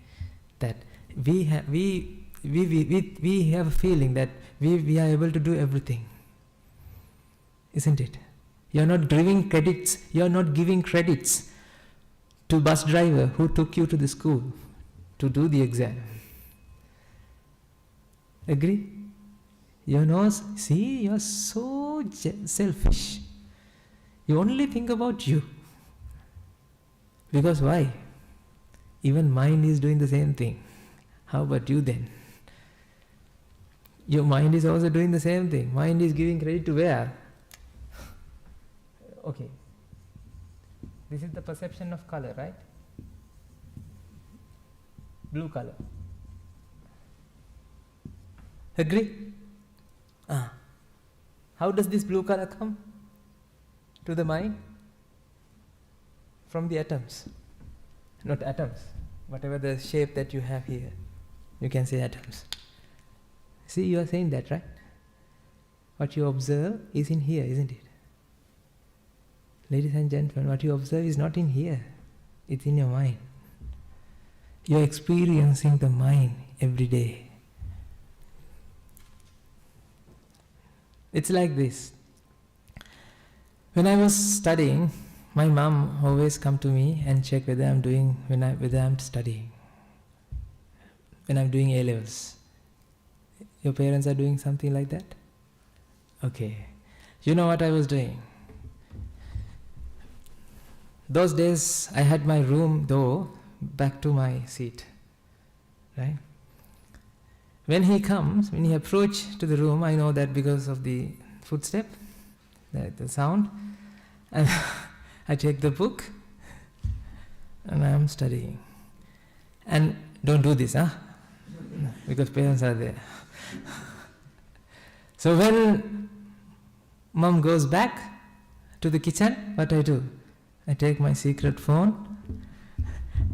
That we have a feeling that we are able to do everything. Isn't it? You are not giving credits. You are not giving credits to bus driver who took you to the school to do the exam. Agree? See, you are so selfish. You only think about you. Because why? Even mind is doing the same thing. How about you then? Your mind is also doing the same thing. Mind is giving credit to where? Okay. This is the perception of color, right? Blue color. Agree? How does this blue color come to the mind? From the atoms. Not atoms. Whatever the shape that you have here. You can say atoms. See, you are saying that, right? What you observe is in here, isn't it? Ladies and gentlemen, what you observe is not in here. It's in your mind. You are experiencing the mind every day. It's like this. When I was studying, my mom always come to me and check whether whether I'm studying. When I'm doing A-levels. Your parents are doing something like that? Okay. You know what I was doing? Those days I had my room door back to my seat. Right? When he approached to the room, I know that because of the footstep, the sound, and I take the book and I am studying. And don't do this, because parents are there. So when mom goes back to the kitchen, what I do? I take my secret phone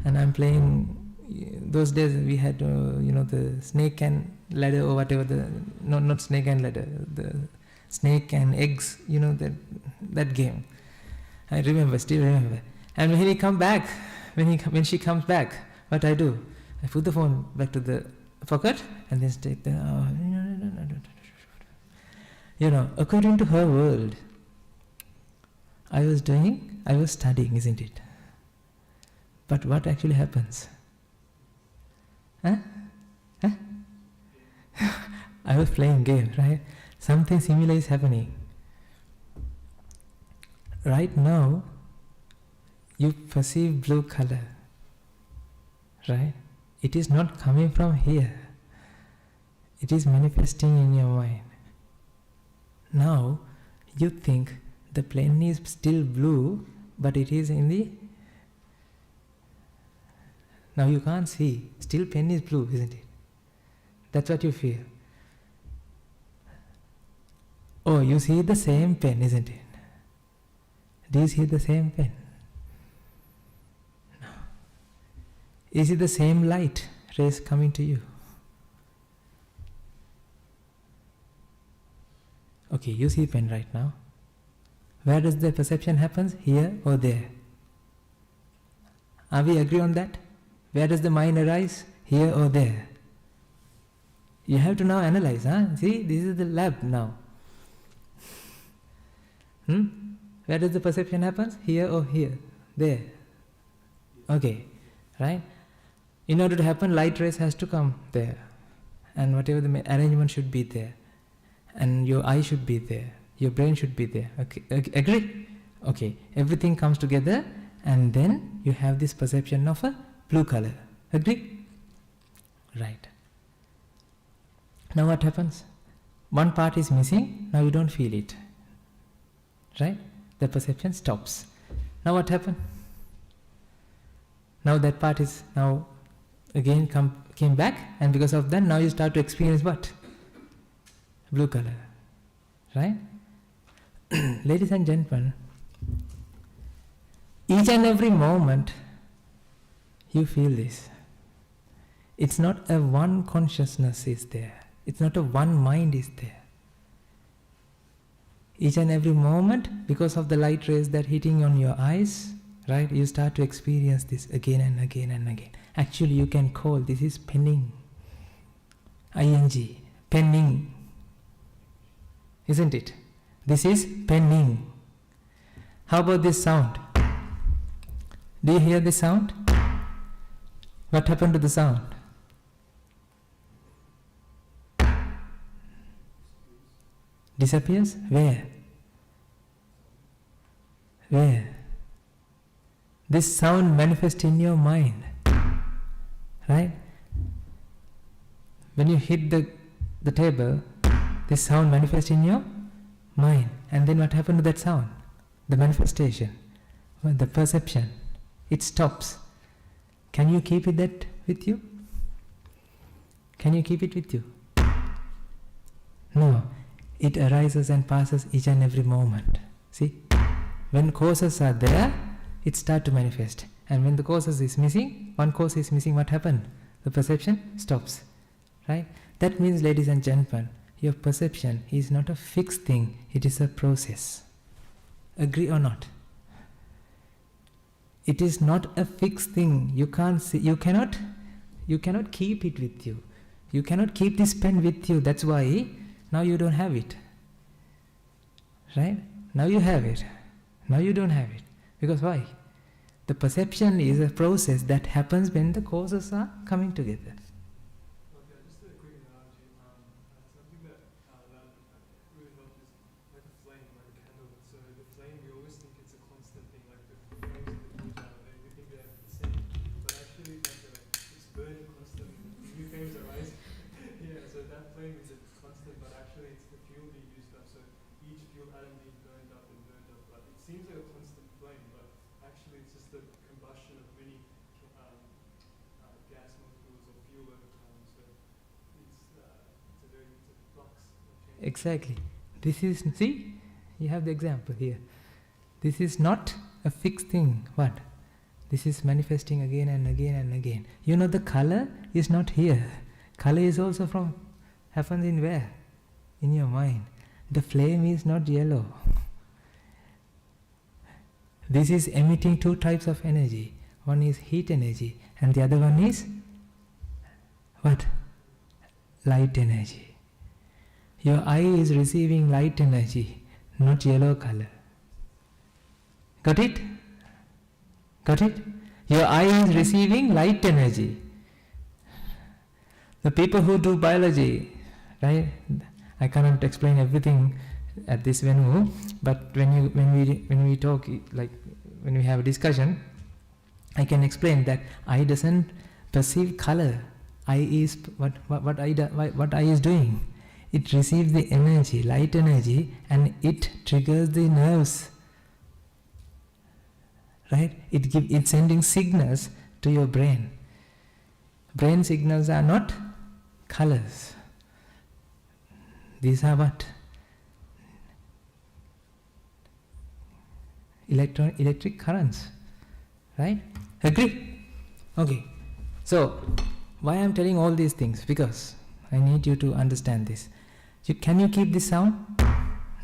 and I'm playing. Those days we had, the snake and ladder or whatever, not snake and ladder, the snake and eggs, that game. I still remember. And when he come back, when she comes back, what I do? I put the phone back to the pocket and then take the, according to her world, I was studying, isn't it? But what actually happens? I was playing game, right? Something similar is happening. Right now, you perceive blue color, right? It is not coming from here. It is manifesting in your mind. Now, you think the plane is still blue, but it is in the... Now you can't see. Still pen is blue, isn't it? That's what you feel. Oh, you see the same pen, isn't it? Do you see the same pen? No. Is it the same light rays coming to you? Okay, you see pen right now. Where does the perception happen? Here or there? Are we agree on that? Where does the mind arise? Here or there? You have to now analyze, See, this is the lab now. Where does the perception happen? Here or here? There. Okay, right? In order to happen, light rays has to come there. And whatever the arrangement should be there. And your eye should be there. Your brain should be there. Okay, agree? Okay, everything comes together and then you have this perception of a blue color. Agree? Right. Now what happens? One part is missing, now you don't feel it. Right? The perception stops. Now what happened? Now that part is now again came back, and because of that now you start to experience what? Blue color. Right? Ladies and gentlemen, each and every moment you feel this. It's not a one consciousness is there. It's not a one mind is there. Each and every moment, because of the light rays that hitting on your eyes, right, you start to experience this again and again and again. Actually, you can call this is penning. ING, penning. Isn't it? This is penning. How about this sound? Do you hear this sound? What happened to the sound? Disappears? Where? Where? This sound manifests in your mind. Right? When you hit the table, this sound manifests in your mind. And then what happened to that sound? The manifestation, the perception, it stops. Can you keep that with you? Can you keep it with you? No. It arises and passes each and every moment. See? When causes are there, it starts to manifest. And when the causes is missing, one cause is missing, what happened? The perception stops. Right? That means, ladies and gentlemen, your perception is not a fixed thing, it is a process. Agree or not? It is not a fixed thing. You can't see, you cannot keep it with you. You cannot keep this pen with you. That's why now you don't have it. Right? Now you have it. Now you don't have it. Because why? The perception is a process that happens when the causes are coming together. Okay, just a quick analogy. Something that really helped is like a flame, like a candle. So the flame, we always think it's a constant thing, like the flames of the Puja, we think they're the same. But actually, it's burning constantly. New flames are rising. Yeah, so that flame is a constant, but actually it's the fuel being used up. So each fuel atom being burned up and burned up. But it seems like a constant flame, but actually it's just the combustion of many gas molecules or fuel over time. So it's a flux of change. Exactly. This is, see, you have the example here. This is not a fixed thing. What? This is manifesting again and again and again. You know, the color is not here. Color is also happens in where? In your mind. The flame is not yellow. This is emitting two types of energy. One is heat energy and the other one is what? Light energy. Your eye is receiving light energy, not yellow color. Got it? Got it? Your eye is receiving light energy. The people who do biology, right? I cannot explain everything at this venue, but when we talk, like when we have a discussion, I can explain that eye doesn't perceive color. Eye is what eye is doing. It receives the energy, light energy, and it triggers the nerves. Right? It's sending signals to your brain. Brain signals are not colors. These are what? Electric currents. Right? Agree? Okay. So, why I am telling all these things? Because I need you to understand this. Can you keep this sound?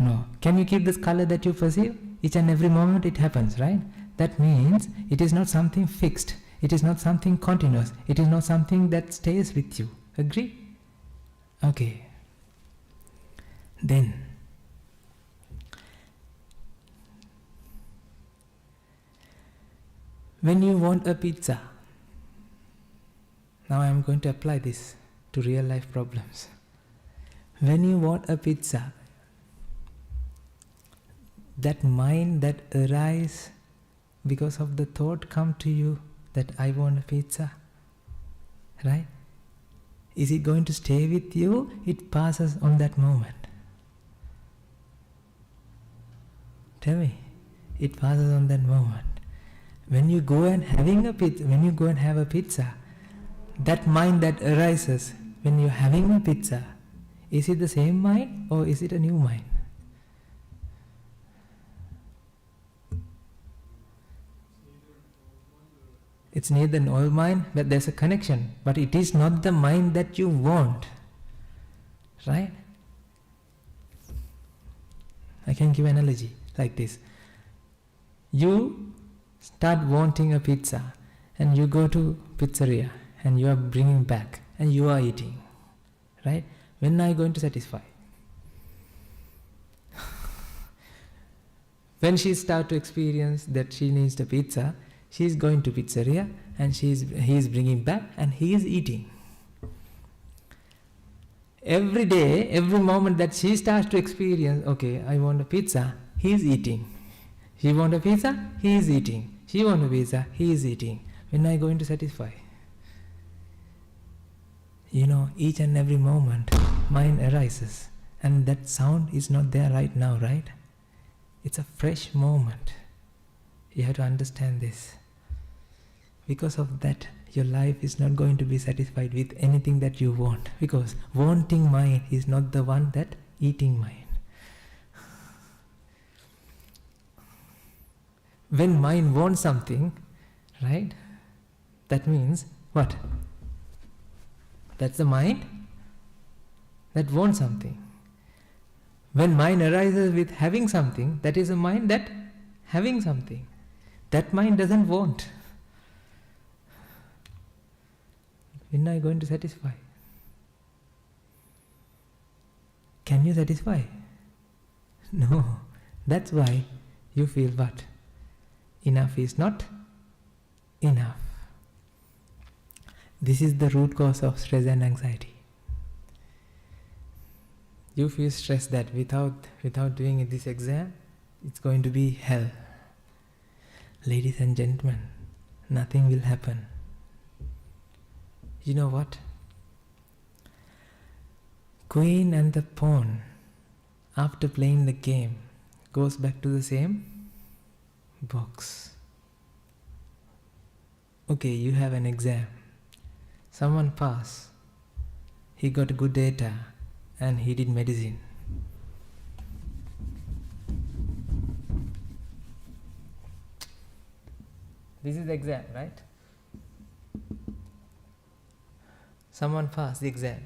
No. Can you keep this color that you perceive? Each and every moment it happens, right? That means it is not something fixed. It is not something continuous. It is not something that stays with you. Agree? Okay. Then, when you want a pizza, now I am going to apply this to real life problems. When you want a pizza, that mind that arises because of the thought come to you that I want a pizza, right? Is it going to stay with you? It passes on that moment. Tell me, it passes on that moment. When you go and have a pizza, that mind that arises when you're having a pizza, is it the same mind or is it a new mind? It's neither an old mind, but there's a connection. But it is not the mind that you want. Right? I can give an analogy like this. You start wanting a pizza and you go to pizzeria and you are bringing back and you are eating. Right? When are you going to satisfy? When she starts to experience that she needs the pizza, she is going to pizzeria and he is bringing back and he is eating. Every day, every moment that she starts to experience, okay, I want a pizza, he is eating. She wants a pizza, he is eating. She wants a pizza, he is eating. When are you going to satisfy? You know, each and every moment, mind arises. And that sound is not there right now, right? It's a fresh moment. You have to understand this. Because of that, your life is not going to be satisfied with anything that you want. Because wanting mind is not the one that eating mind. When mind wants something, right? That means what? That's the mind that wants something. When mind arises with having something, that is a mind that having something. That mind doesn't want. When are you going to satisfy? Can you satisfy? No. That's why you feel what? Enough is not enough. This is the root cause of stress and anxiety. You feel stressed that without doing this exam, it's going to be hell. Ladies and gentlemen, nothing will happen. You know what? Queen and the pawn, after playing the game, goes back to the same box. Okay, you have an exam. Someone passed. He got good data and he did medicine. This is the exam, right? Someone passed the exam.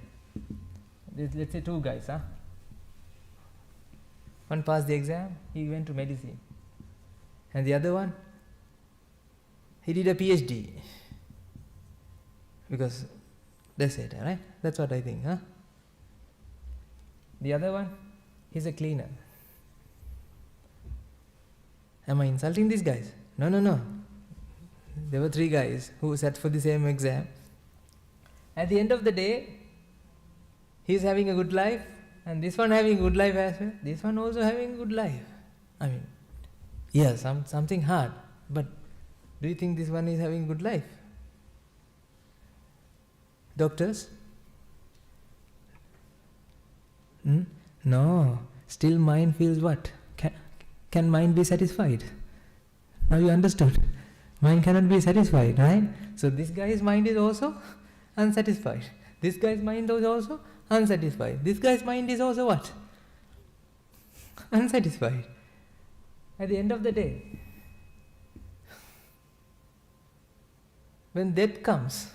Let's say two guys, huh? One passed the exam, he went to medicine. And the other one, he did a PhD. Because that's it, right? That's what I think, huh? The other one, he's a cleaner. Am I insulting these guys? No. There were three guys who sat for the same exam. At the end of the day, he's having a good life, and this one having a good life as well. This one also having a good life. I mean, yeah, something hard, but do you think this one is having a good life? Doctors? No. Still mind feels what? Can mind be satisfied? Now you understood. Mind cannot be satisfied, right? So this guy's mind is also unsatisfied. This guy's mind is also unsatisfied. This guy's mind is also what? Unsatisfied. At the end of the day, when death comes,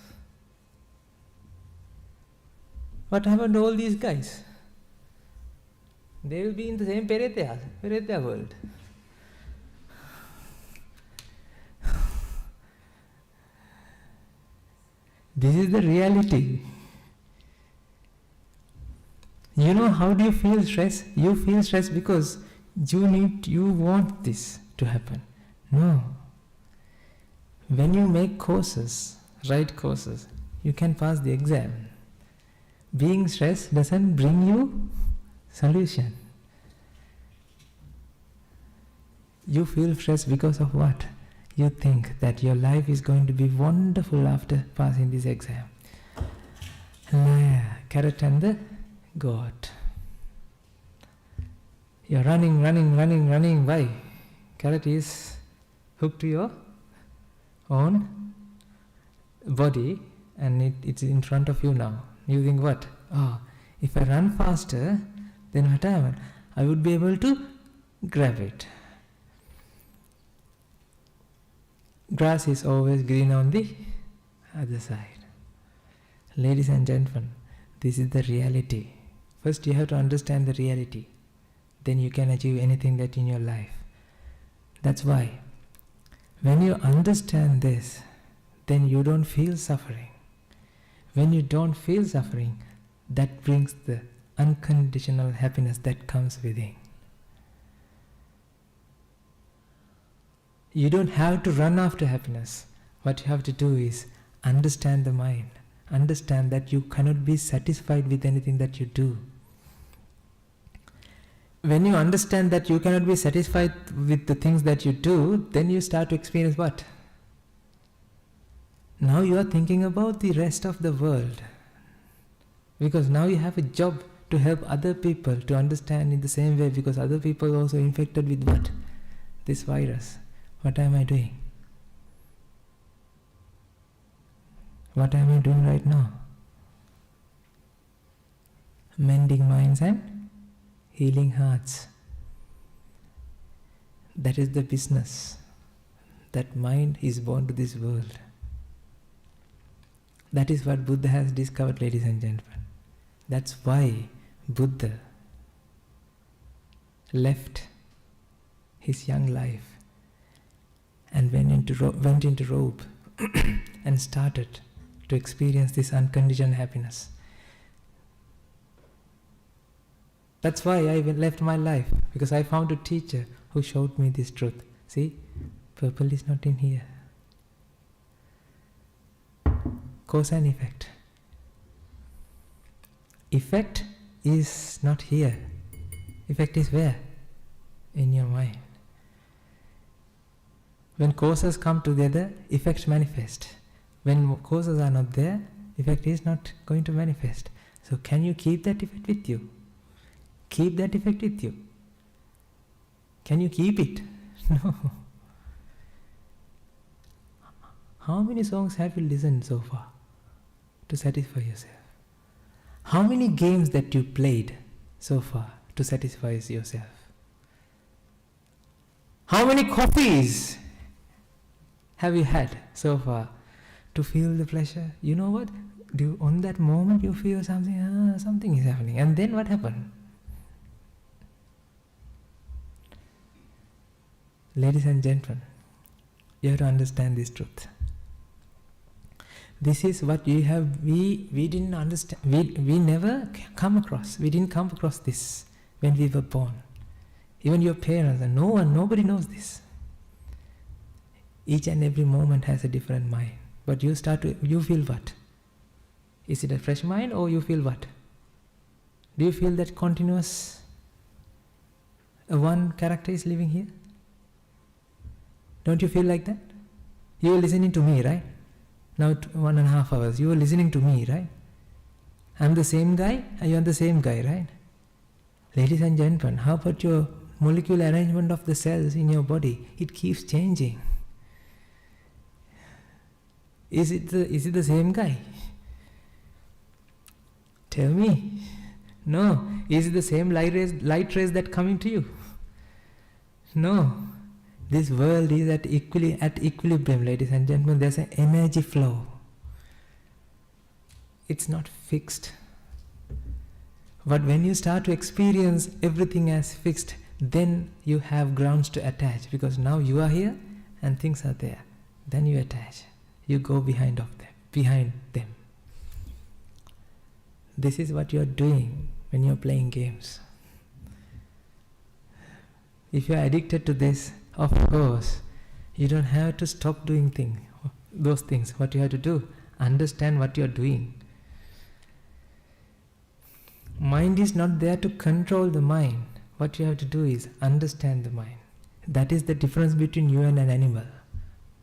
what happened to all these guys? They will be in the same Peretya world. This is the reality. You know, how do you feel stress? You feel stress because you want this to happen. No. When you make courses, right courses, you can pass the exam. Being stressed doesn't bring you solution. You feel stressed because of what? You think that your life is going to be wonderful after passing this exam. Carrot and the goat. You're running. Why? Carrot is hooked to your own body and it's in front of you now. You think what? If I run faster, then what happened? I would be able to grab it. Grass is always green on the other side. Ladies and gentlemen, this is the reality. First you have to understand the reality. Then you can achieve anything that in your life. That's why when you understand this, then you don't feel suffering. When you don't feel suffering, that brings the unconditional happiness that comes within. You don't have to run after happiness. What you have to do is understand the mind. Understand that you cannot be satisfied with anything that you do. When you understand that you cannot be satisfied with the things that you do, then you start to experience what? Now you are thinking about the rest of the world. Because now you have a job to help other people to understand in the same way, because other people are also infected with what? This virus. What am I doing? What am I doing right now? Mending minds and healing hearts. That is the business. That mind is born to this world. That is what Buddha has discovered, ladies and gentlemen. That's why Buddha left his young life and went into robe and started to experience this unconditioned happiness. That's why I left my life, because I found a teacher who showed me this truth. See, purple is not in here. Cause and effect. Effect is not here. Effect is where? In your mind. When causes come together, effects manifest. When causes are not there, effect is not going to manifest. So can you keep that effect with you? Keep that effect with you. Can you keep it? No. How many songs have you listened so far to satisfy yourself? How many games that you played so far to satisfy yourself? How many coffees have you had so far to feel the pleasure? You know what? On that moment you feel something, something is happening. And then what happened? Ladies and gentlemen, you have to understand this truth. This is what we didn't understand, we never come across, we didn't come across this when we were born. Even your parents, and nobody knows this. Each and every moment has a different mind. But you feel what? Is it a fresh mind, or you feel what? Do you feel that continuous one character is living here? Don't you feel like that? You are listening to me, right? Now 1.5 hours, you are listening to me, right? I'm the same guy, and you are the same guy, right? Ladies and gentlemen, how about your molecular arrangement of the cells in your body? It keeps changing. Is it the same guy? Tell me. No. Is it the same light rays that come into you? No. This world is at equilibrium, ladies and gentlemen. There's an energy flow. It's not fixed. But when you start to experience everything as fixed, then you have grounds to attach, because now you are here and things are there. Then you attach. You go behind them. This is what you are doing when you are playing games. If you are addicted to this, of course, you don't have to stop doing those things. What you have to do, understand what you are doing. Mind is not there to control the mind. What you have to do is understand the mind. That is the difference between you and an animal.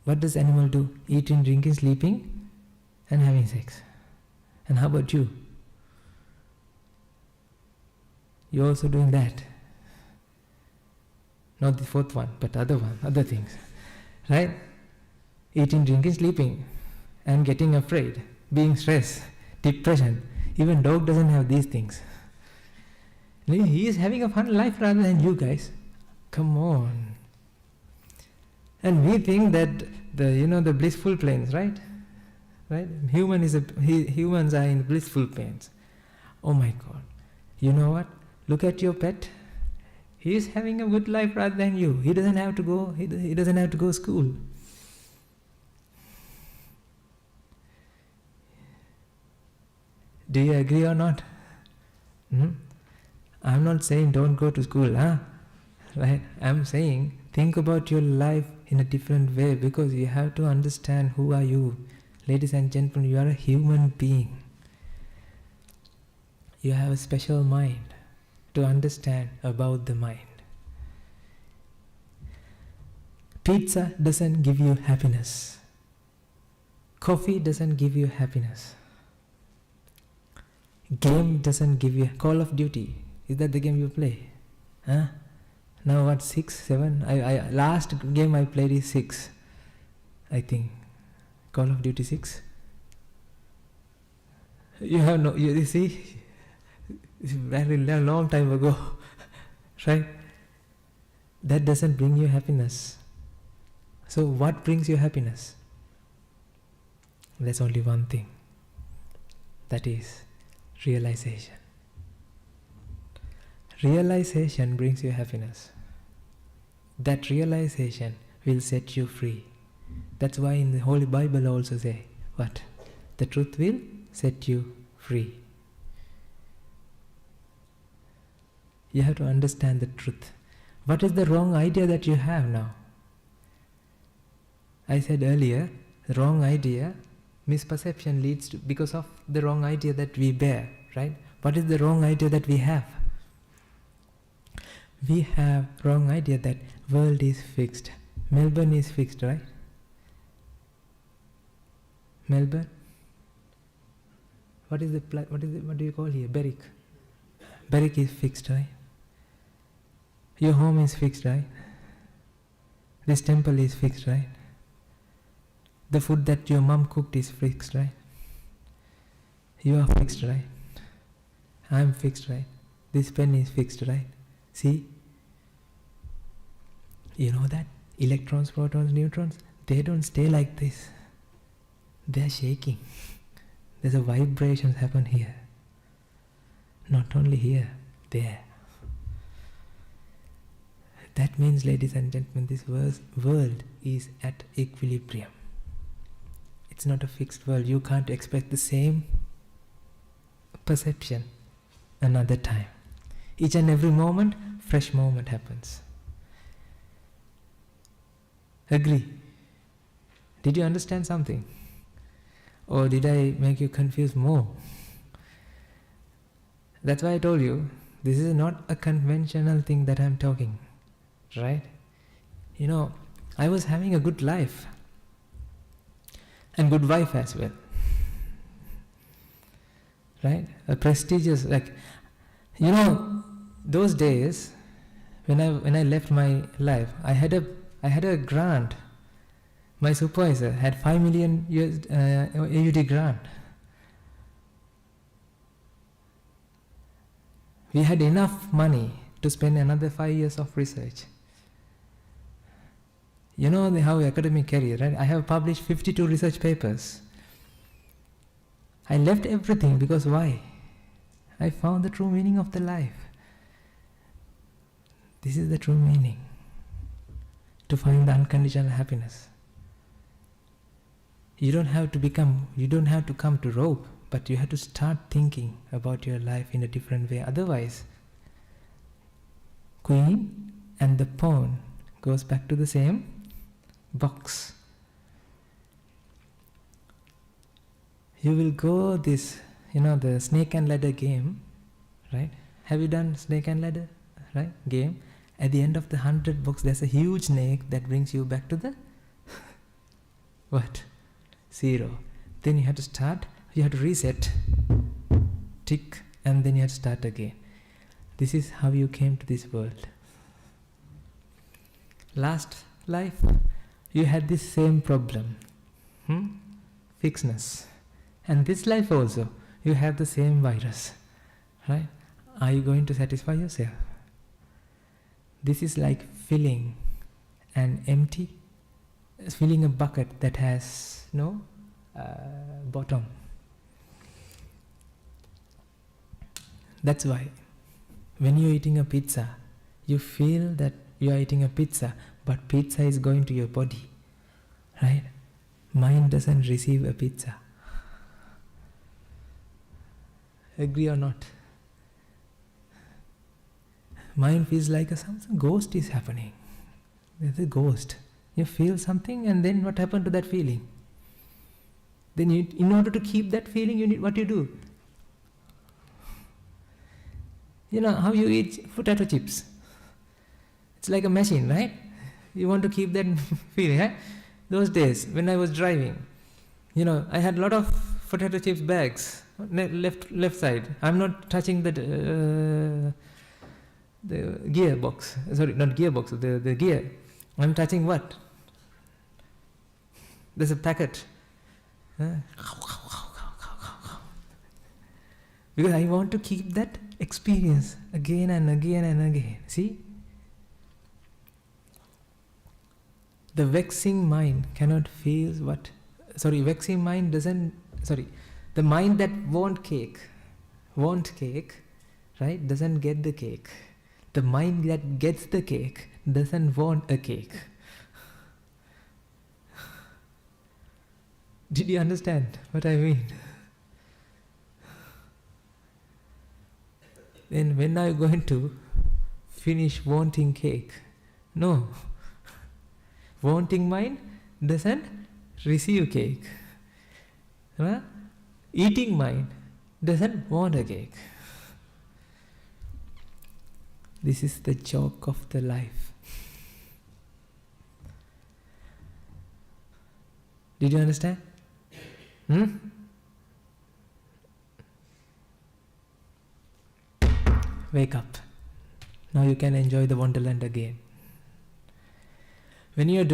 What does animal do? Eating, drinking, sleeping, and having sex. And how about you? You're also doing that. Not the fourth one, but other things. Right? Eating, drinking, sleeping, and getting afraid, being stressed, depression. Even dog doesn't have these things. He is having a fun life rather than you guys. Come on. And we think that the blissful planes, right? Right? Humans are in blissful planes. Oh my God. You know what? Look at your pet. He is having a good life rather than you. He doesn't have to go. He doesn't have to go to school. Do you agree or not? I'm not saying don't go to school, right? I'm saying think about your life in a different way, because you have to understand who are you. Ladies and gentlemen, you are a human being. You have a special mind to understand about the mind. Pizza doesn't give you happiness. Coffee doesn't give you happiness. Game doesn't give you... Call of Duty, is that the game you play? Now what, 6, 7? Last game I played is 6, I think. Call of Duty 6. You see, it's very long time ago, right? That doesn't bring you happiness. So what brings you happiness? There's only one thing. That is realization. Realization brings you happiness. That realization will set you free. That's why in the Holy Bible also say, what? The truth will set you free. You have to understand the truth. What is the wrong idea that you have now? I said earlier, the wrong idea, misperception leads to, because of the wrong idea that we bear, right? What is the wrong idea that we have? We have wrong idea that world is fixed. Melbourne is fixed, right? Melbourne? What do you call here? Berwick. Berwick is fixed, right? Your home is fixed, right? This temple is fixed, right? The food that your mom cooked is fixed, right? You are fixed, right? I am fixed, right? This pen is fixed, right? See? You know that? Electrons, protons, neutrons, they don't stay like this. They are shaking. There's a vibration happen here. Not only here, there. That means, ladies and gentlemen, this world is at equilibrium. It's not a fixed world. You can't expect the same perception another time. Each and every moment, fresh moment happens. Agree? Did you understand something? Or did I make you confused more? That's why I told you, this is not a conventional thing that I'm talking. Right? You know, I was having a good life. And good wife as well. Right? A prestigious, like, you know, those days, when I left my life, I had a grant. My supervisor had 5 million AUD grant. We had enough money to spend another 5 years of research. You know how academic career, right? I have published 52 research papers. I left everything because why? I found the true meaning of the life. This is the true meaning. To find the unconditional happiness. You don't have to come to rope, but you have to start thinking about your life in a different way. Otherwise, queen and the pawn goes back to the same box. You will go this, the snake and ladder game, right? Have you done snake and ladder, right? Game. At the end of the 100 box, there's a huge snake that brings you back to the what? 0. Then you have to start, you have to reset, tick, and then you have to start again. This is how you came to this world. Last life, you had this same problem, fixedness. And this life also, you have the same virus, right? Are you going to satisfy yourself? This is like filling an empty, filling a bucket that has no bottom. That's why when you're eating a pizza, you feel that you are eating a pizza, but pizza is going to your body, right? Mind doesn't receive a pizza. Agree or not? Mind feels like some ghost is happening. There's a ghost. You feel something, and then what happened to that feeling? Then in order to keep that feeling, you need what you do. You know how you eat potato chips? It's like a machine, right? You want to keep that feeling, right? Those days, when I was driving, I had a lot of potato chips bags, left side. I'm not touching the gearbox. Sorry, not gearbox, the gear. I'm touching what? There's a packet. Because I want to keep that experience again and again and again. See? The vexing mind cannot feel what... vexing mind doesn't... the mind that want cake, right, doesn't get the cake. The mind that gets the cake doesn't want a cake. Did you understand what I mean? Then when are you going to finish wanting cake. No. Wanting mind doesn't receive cake. Huh? Eating mind doesn't want a cake. This is the joke of the life. Did you understand? Wake up. Now you can enjoy the wonderland again. When you're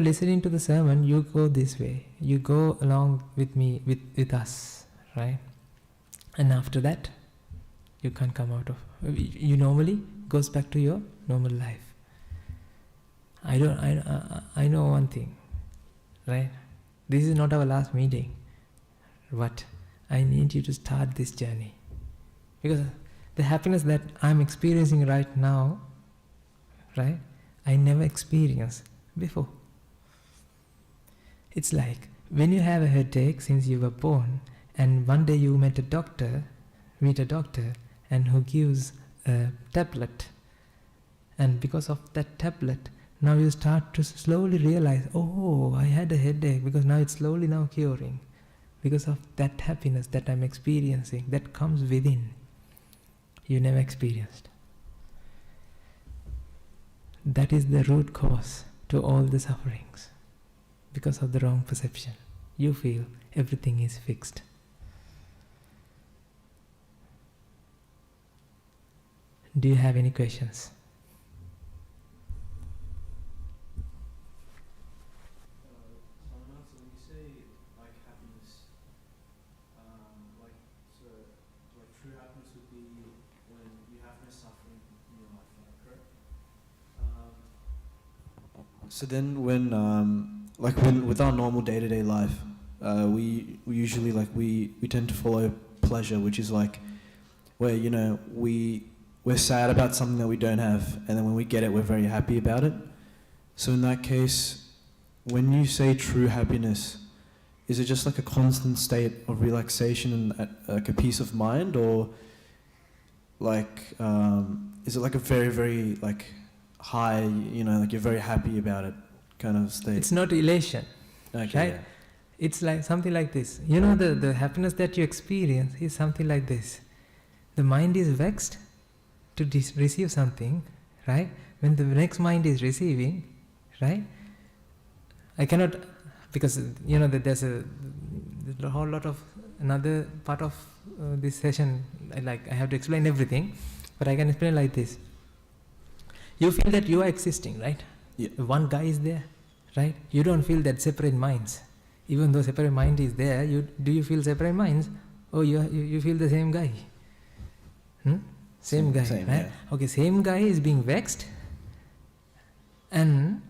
listening to the sermon, you go this way. You go along with me, with us, right? And after that, you can't come out of. You normally goes back to your normal life. I know one thing, right? This is not our last meeting, but I need you to start this journey, because the happiness that I'm experiencing right now, right? I never experienced before. It's like when you have a headache since you were born, and one day you meet a doctor, and who gives a tablet, and because of that tablet, now you start to slowly realize, oh, I had a headache, because now it's slowly now curing, because of that happiness that I'm experiencing, that comes within. You never experienced. That is the root cause to all the sufferings, because of the wrong perception. You feel everything is fixed. Do you have any questions? So when you say like happiness, like true happiness would be when you have no suffering in your life, correct? So then when with our normal day-to-day life, we usually we tend to follow pleasure, which is like where we're sad about something that we don't have, and then when we get it, we're very happy about it. So in that case, when you say true happiness, is it just like a constant state of relaxation and like a peace of mind, or like is it like a very, very like high, like you're very happy about it kind of state? It's not elation, okay, right? Yeah. It's like something like this. The happiness that you experience is something like this. The mind is vexed to receive something, right? When the next mind is receiving, right? I cannot, because that there's a whole lot of another part of this session. I have to explain everything, but I can explain like this. You feel that you are existing, right? Yeah. One guy is there, right? You don't feel that separate minds, even though separate mind is there. Do you feel separate minds? Oh, you feel the same guy. Same guy, right? Yeah. Okay, same guy is being vexed, and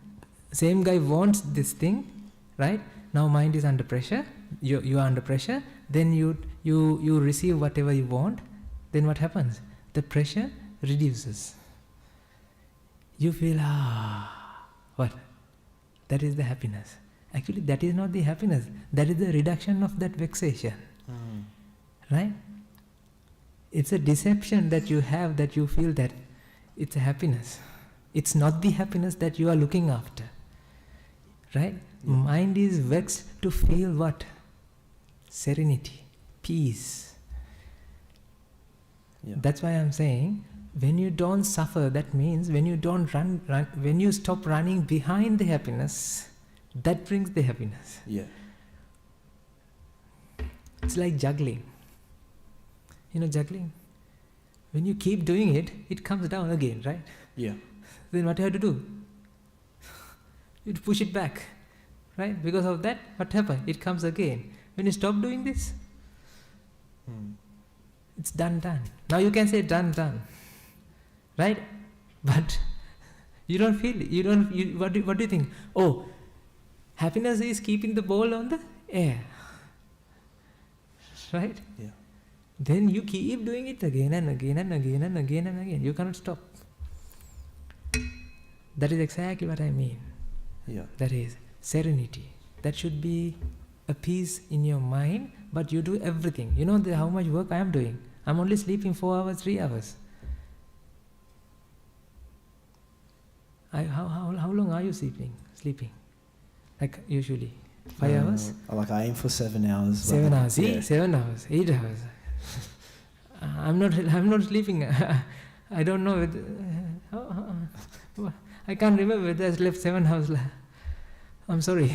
same guy wants this thing, right? Now mind is under pressure. You are under pressure. Then you receive whatever you want. Then what happens? The pressure reduces. You feel what? That is the happiness. Actually, that is not the happiness. That is the reduction of that vexation, right? It's a deception that you have, that you feel that it's a happiness. It's not the happiness that you are looking after, right? Yeah. Mind is vexed to feel what? Serenity, peace. Yeah. That's why I'm saying, when you don't suffer, that means when you don't run, when you stop running behind the happiness, that brings the happiness. Yeah. It's like juggling. Juggling. When you keep doing it, it comes down again, right? Yeah. Then what you have to do? You push it back, right? Because of that, what happened? It comes again. When you stop doing this, it's done. Now you can say done, right? But you don't feel it. What do you think? Oh, happiness is keeping the ball on the air, right? Yeah. Then you keep doing it again and again and again and again and again. You cannot stop. That is exactly what I mean. Yeah. That is serenity. That should be a peace in your mind, but you do everything. How much work I am doing. I'm only sleeping 4 hours, 3 hours. you sleeping? Like usually? 5 hours? Like I aim for 7 hours. 7 hours, see? Yeah. 7 hours, 8 hours. I'm not sleeping. I don't know I can't remember whether I slept 7 hours. I'm sorry.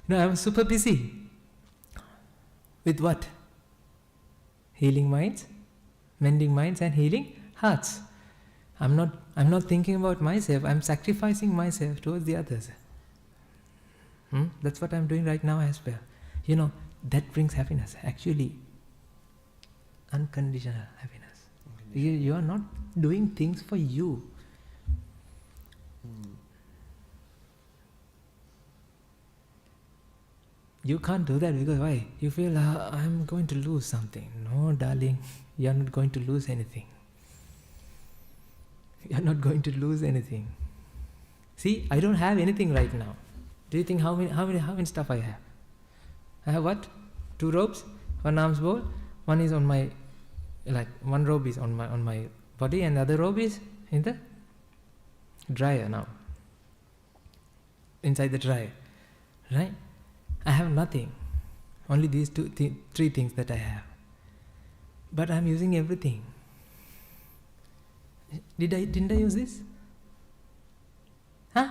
No, I'm super busy. With what? Healing minds, mending minds and healing hearts. I'm not thinking about myself, I'm sacrificing myself towards the others. That's what I'm doing right now as well. That brings happiness, actually. Unconditional happiness. You are not doing things for you. You can't do that because why? You feel, I'm going to lose something. No, darling, you are not going to lose anything. You are not going to lose anything. See, I don't have anything right now. Do you think how many stuff I have? I have what? 2 robes, 1 arms bowl, one is on my, one robe is on my body and the other robe is in the dryer now. Inside the dryer, right? I have nothing. Only these 3 things that I have. But I'm using everything. Didn't I use this? Huh?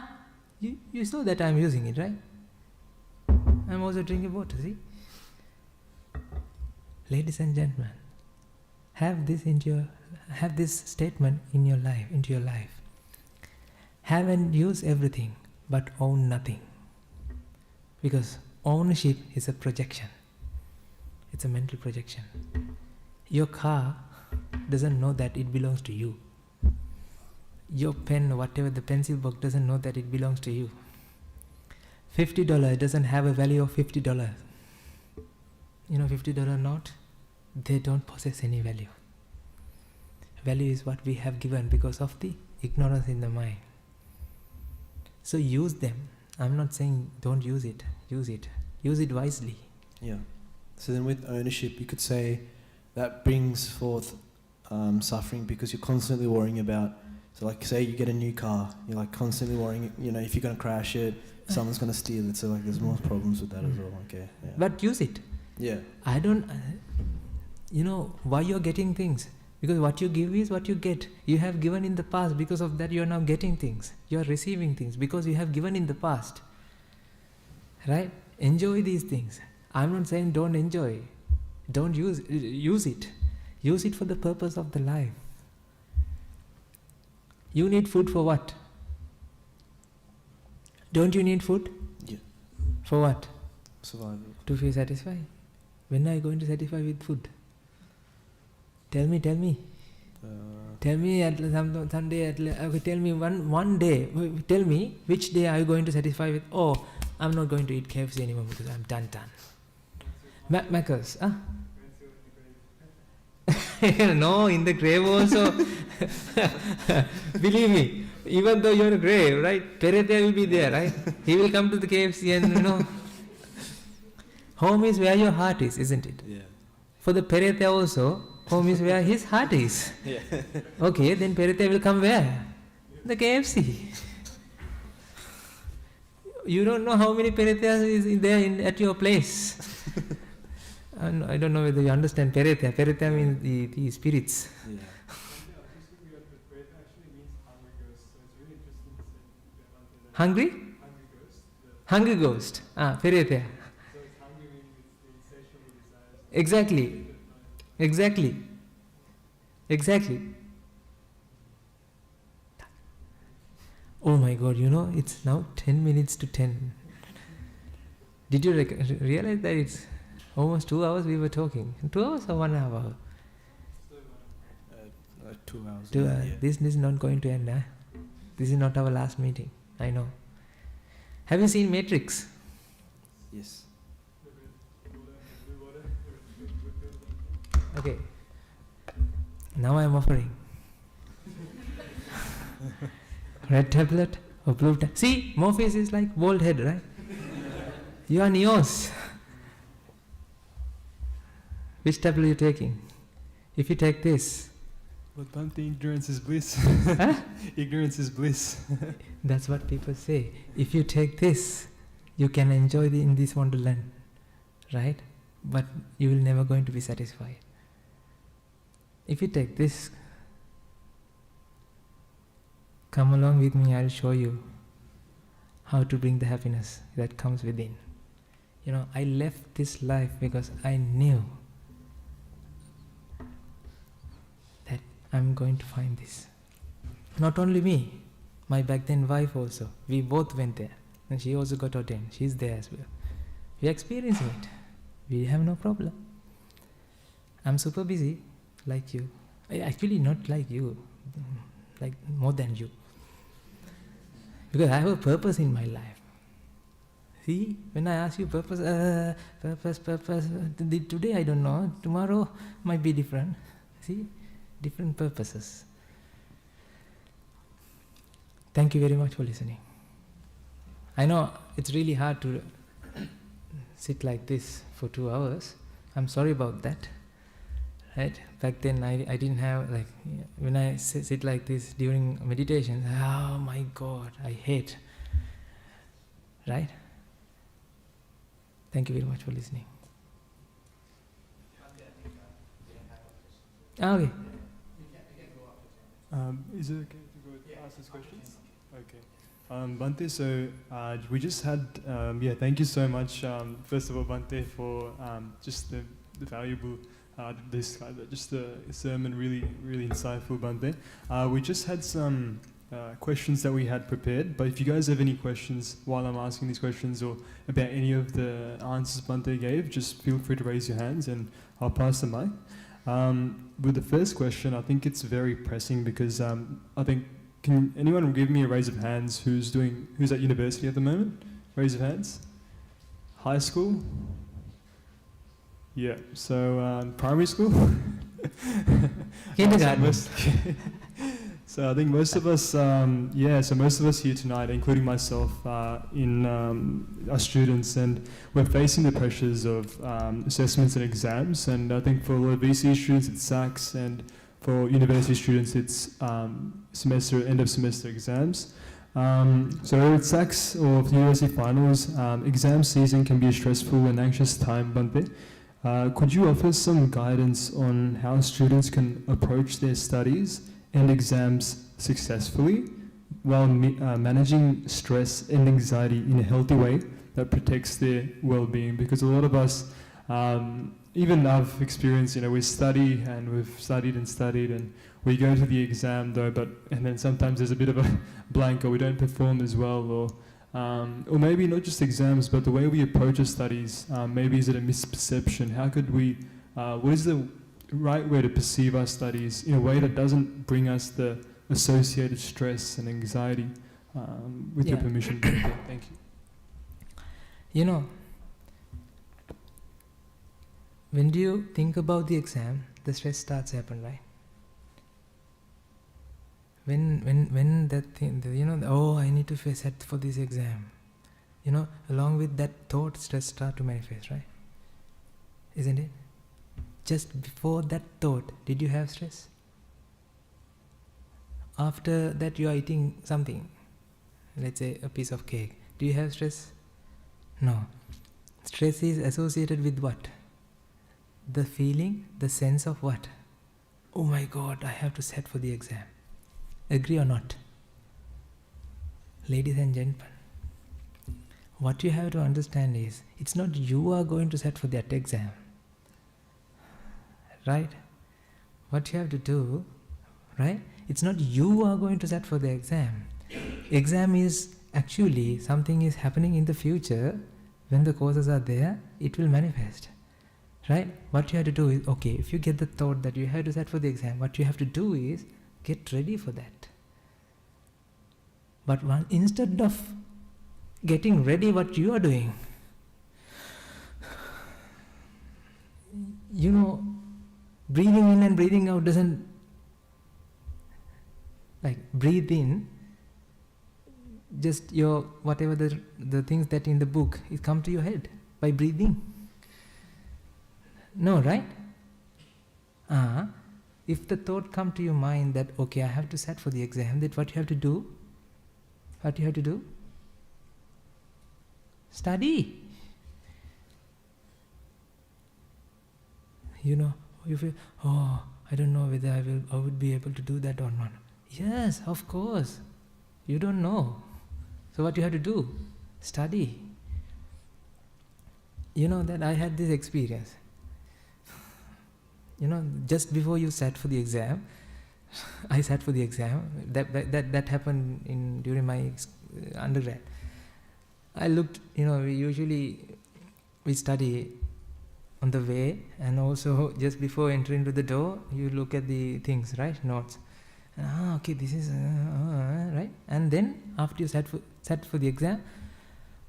You saw that I'm using it, right? I'm also drinking water, see? Ladies and gentlemen, have this statement in your life, into your life. Have and use everything, but own nothing. Because ownership is a projection. It's a mental projection. Your car doesn't know that it belongs to you. Your pen, whatever, the pencil box doesn't know that it belongs to you. $50 doesn't have a value of $50. $50 note, they don't possess any value. Value is what we have given because of the ignorance in the mind. So use them. I'm not saying don't use it. Use it. Use it wisely. Yeah. So then with ownership, you could say that brings forth suffering because you're constantly worrying about, so like say you get a new car, you're like constantly worrying, if you're going to crash it, someone's going to steal it, so like there's more problems with that as well. Okay. Yeah. But use it. Yeah. I don't, why you're getting things? Because what you give is what you get. You have given in the past, because of that you are now getting things. You are receiving things because you have given in the past. Right? Enjoy these things. I'm not saying don't enjoy. Don't use it. Use it for the purpose of the life. You need food for what? Don't you need food? Yeah. For what? Survival. To feel satisfied. When are you going to satisfy with food? Tell me. Tell me at some Sunday. Okay, tell me one day. Tell me which day are you going to satisfy with? Oh, I'm not going to eat KFC anymore because I'm done. Macca's, No, in the grave also. Believe me, even though you're in a grave, right? Peretia will be there, right? He will come to the KFC and Home is where your heart is, isn't it? Yeah. For the Peretia also, home is where his heart is. Yeah. Okay, then Peretia will come where? The KFC. You don't know how many Peretias is there at your place. I don't know whether you understand Peretia. Peretia means the spirits. Yeah. Hungry? Hungry ghost. Peretia. Exactly. Oh my God, it's now 10 minutes to 10. Did you realize that it's almost 2 hours we were talking? 2 hours or 1.5 hours? 2 hours. 2 hours. Yeah. This is not going to end. This is not our last meeting. I know. Have you seen Matrix? Yes. Okay. Now I am offering. Red tablet or blue tablet? See, Morpheus is like bald head, right? You are Neos. Which tablet are you taking? If you take this, But Bhante, ignorance is bliss. Huh? Ignorance is bliss. That's what people say. If you take this, you can enjoy in this wonderland, right? But you will never going to be satisfied. If you take this, come along with me, I'll show you how to bring the happiness that comes within. I left this life because I knew that I'm going to find this. Not only me, my back then wife also. We both went there. And she also got ordained. She's there as well. We're experiencing it. We have no problem. I'm super busy, like you. Actually, not like you, like more than you. Because I have a purpose in my life. See, when I ask you purpose, today I don't know, tomorrow might be different. See, different purposes. Thank you very much for listening. I know it's really hard to sit like this for 2 hours. I'm sorry about that. Right? Back then I didn't have, when I sit like this during meditation, oh my God, I hate. Right? Thank you very much for listening. Okay. Is it okay to go ask us questions? Okay. Bhante, so we just had, thank you so much, first of all, Bhante, for just the valuable, just the sermon, really, really insightful, Bhante. We just had some questions that we had prepared, but if you guys have any questions while I'm asking these questions or about any of the answers Bhante gave, just feel free to raise your hands and I'll pass the mic. With the first question, I think it's very pressing because I think, can anyone give me a raise of hands who's at university at the moment? Raise of hands. High school? Yeah, so primary school? Kindergarten. So I think most of us, so most of us here tonight, including myself, are students, and we're facing the pressures of assessments and exams. And I think for a lot of VC students, it's SACs, and for university students, it's end of semester exams. So at SACs or university finals, exam season can be a stressful and anxious time, Bhante. Could you offer some guidance on how students can approach their studies and exams successfully while managing stress and anxiety in a healthy way that protects their well-being? Because a lot of us, even I've experienced, we study and we've studied and we go to the exam though, and then sometimes there's a bit of a blank, or we don't perform as well, or maybe not just exams, but the way we approach our studies, maybe is it a misperception? How could we, what is the right way to perceive our studies in a way that doesn't bring us the associated stress and anxiety? With your permission, thank you. When do you think about the exam, the stress starts to happen, right? When that thing, I need to set for this exam, along with that thought, stress start to manifest, right? Isn't it? Just before that thought, did you have stress? After that you are eating something, let's say a piece of cake, do you have stress? No. Stress is associated with what? The feeling, the sense of what? Oh my God, I have to set for the exam. Agree or not? Ladies and gentlemen, what you have to understand is, it's not you are going to set for that exam. Right? What you have to do, right? It's not you are going to set for the exam. Exam is actually something is happening in the future. When the causes are there, it will manifest. Right? What you have to do is, okay, if you get the thought that you have to set for the exam, what you have to do is get ready for that. But instead of getting ready, what you are doing, breathing in and breathing out doesn't, breathe in, just your, whatever the things that in the book, it come to your head by breathing. No, right? if the thought come to your mind that, okay, I have to sit for the exam, then what you have to do? What you have to do? Study. You know, you feel, oh, I don't know whether I would be able to do that or not. Yes, of course. You don't know. So what you have to do? Study. You know that I had this experience. You know, just before you sat for the exam, I sat for the exam. That happened during my undergrad. I looked, you know, we study on the way, and also just before entering to the door, you look at the things, right? Notes. Okay, this is right. And then after you sat for the exam,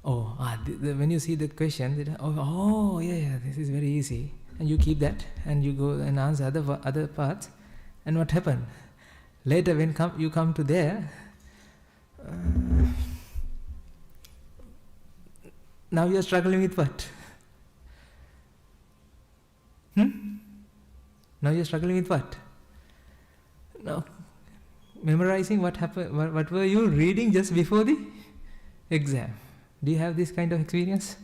when you see the question, yeah, this is very easy, and you keep that, and you go and answer other parts. And what happened? Later, when you come to there, now you are struggling with what? Now you are struggling with what? Now, memorizing what happened. What were you reading just before the exam? Do you have this kind of experience?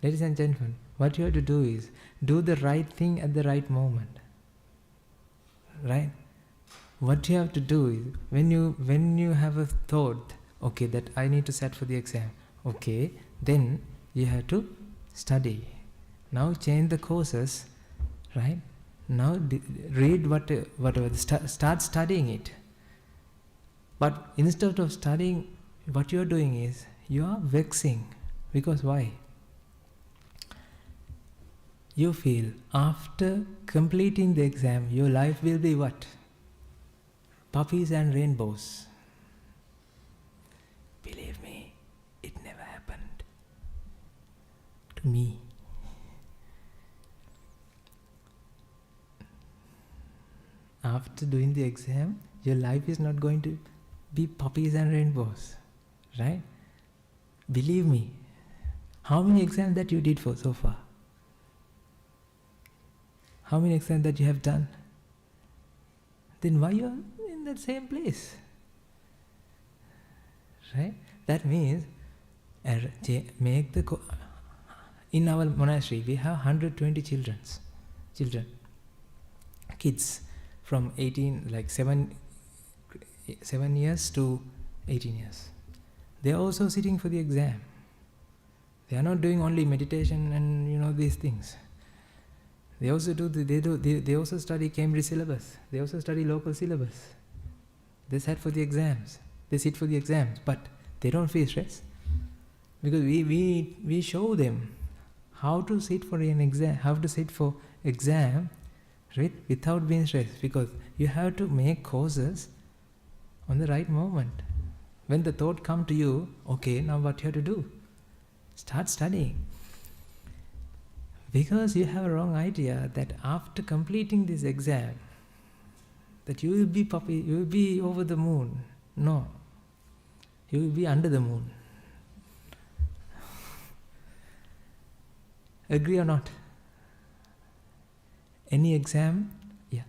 Ladies and gentlemen, what you have to do is do the right thing at the right moment. Right? What you have to do is when you have a thought, okay, that I need to sit for the exam, okay, then you have to study. Now change the courses, right? Now read whatever, start studying it. But instead of studying, what you are doing is you are vexing. Because why? You feel after completing the exam, your life will be what? Puppies and rainbows. Believe me, it never happened to me. After doing the exam, your life is not going to be puppies and rainbows, right? Believe me. How many exams that you did for so far? How many exams that you have done? Then why you are in that same place? Right? That means in our monastery we have 120 children, kids from 7 years to 18 years. They are also sitting for the exam. They are not doing only meditation and these things. They also they also study Cambridge syllabus. They also study local syllabus. They sit for the exams. But they don't feel stress. Because we show them how to sit for an exam, how to sit for exam, right, without being stressed. Because you have to make courses on the right moment. When the thought come to you, okay, now what you have to do? Start studying. Because you have a wrong idea that after completing this exam, that you will be over the moon. No. You will be under the moon. Agree or not? Any exam? Yeah.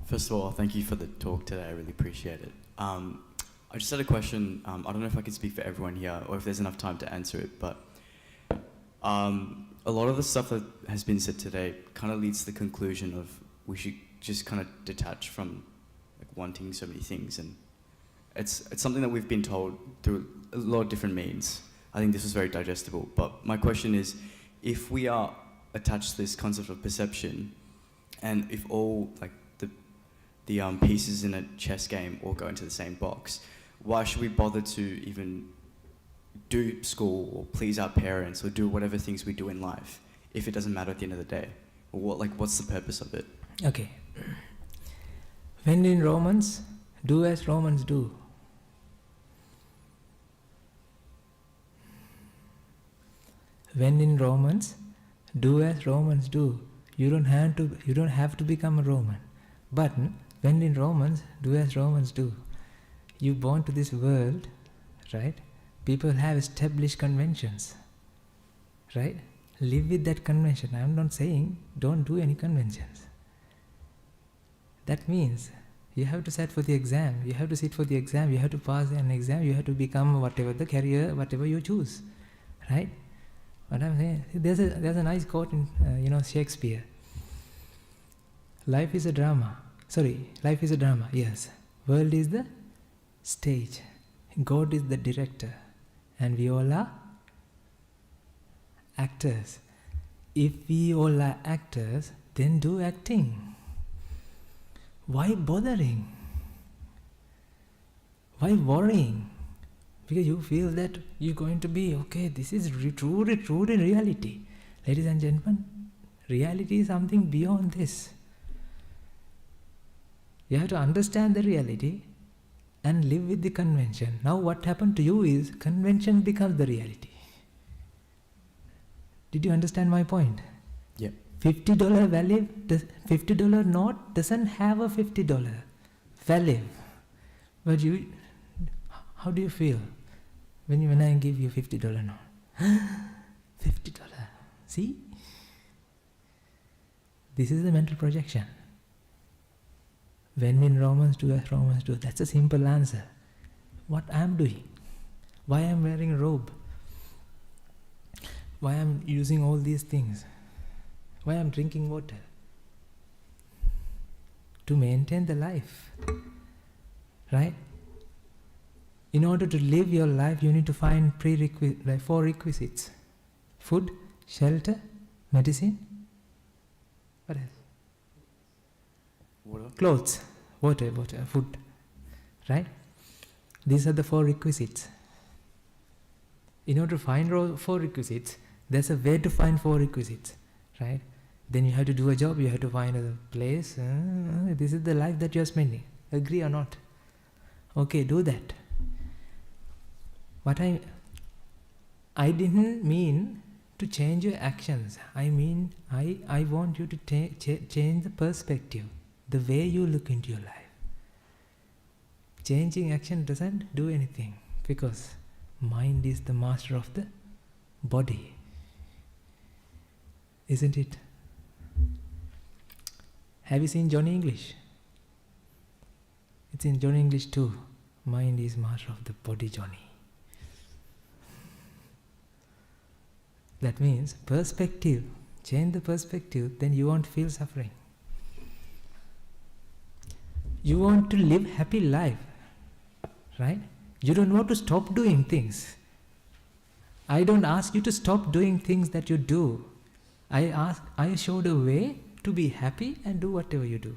First of all, thank you for the talk today. I really appreciate it. I just had a question. I don't know if I can speak for everyone here or if there's enough time to answer it, but a lot of the stuff that has been said today kind of leads to the conclusion of we should just kind of detach from wanting so many things, and it's something that we've been told through a lot of different means. I think this is very digestible, but my question is, if we are attached to this concept of perception, and if all the pieces in a chess game all go into the same box, why should we bother to even do school or please our parents or do whatever things we do in life if it doesn't matter at the end of the day? Or what's the purpose of it? Okay. When in Romans, do as Romans do. When in Romans, do as Romans do. You don't have to become a Roman. But when in Romans, do as Romans do. You born to this world, right? People have established conventions, right? Live with that convention. I'm not saying don't do any conventions. That means you have to sit for the exam, you have to sit for the exam, you have to pass an exam, you have to become whatever the career, whatever you choose, right? What I'm saying, there's a nice quote in Shakespeare. Life is a drama. Life is a drama, yes. World is the stage. God is the director. And we all are actors. If we all are actors, then do acting. Why bothering? Why worrying? Because you feel that you're going to be, okay, this is true reality. Ladies and gentlemen, reality is something beyond this. You have to understand the reality and live with the convention. Now what happened to you is, convention becomes the reality. Did you understand my point? Yep. $50 value, $50 note doesn't have a $50 value. But how do you feel when I give you $50 note? $50. See? This is the mental projection. When in Romans do as Romans do, that's a simple answer. What I am doing, why I am wearing a robe, why I am using all these things, why I am drinking water, to maintain the life, right? In order to live your life, you need to find 4 requisites: food, shelter, medicine, what else? Water. Clothes, water, food, right? These are the 4 requisites. In order to find 4 requisites, there's a way to find 4 requisites, right? Then you have to do a job, you have to find a place. This is the life that you're spending. Agree or not? Okay, do that. But I didn't mean to change your actions. I mean, I want you to change the perspective, the way you look into your life. Changing action doesn't do anything, because mind is the master of the body. Isn't it? Have you seen Johnny English? It's in Johnny English too. Mind is master of the body, Johnny. That means perspective. Change the perspective, then you won't feel suffering. You want to live happy life, right? You don't want to stop doing things. I don't ask you to stop doing things that you do. I showed a way to be happy and do whatever you do.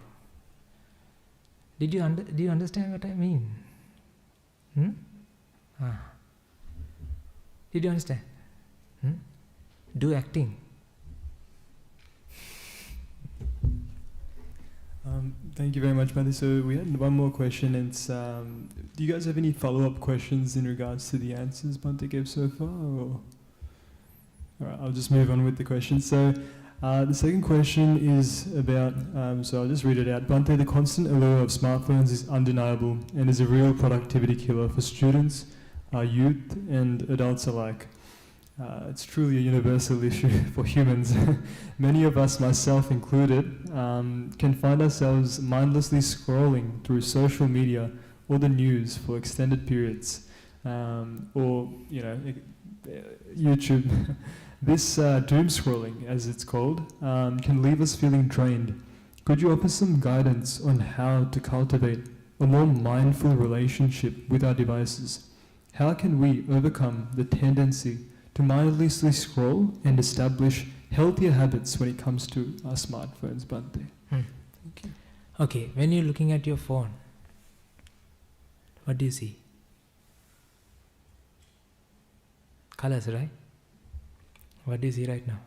Do you understand what I mean? Did you understand? Do acting. Thank you very much, Bhante. So we had one more question. It's, do you guys have any follow-up questions in regards to the answers Bhante gave so far? Or? All right, I'll just move on with the questions. So the second question is about, so I'll just read it out. Bhante, the constant allure of smartphones is undeniable and is a real productivity killer for students, youth and adults alike. It's truly a universal issue for humans. Many of us, myself included, can find ourselves mindlessly scrolling through social media or the news for extended periods, or YouTube. This doom scrolling, as it's called, can leave us feeling drained. Could you offer some guidance on how to cultivate a more mindful relationship with our devices? How can we overcome the tendency to mindlessly scroll and establish healthier habits when it comes to our smartphones, Bhante? Thank you. Okay, when you're looking at your phone, what do you see? Colors, right? What do you see right now?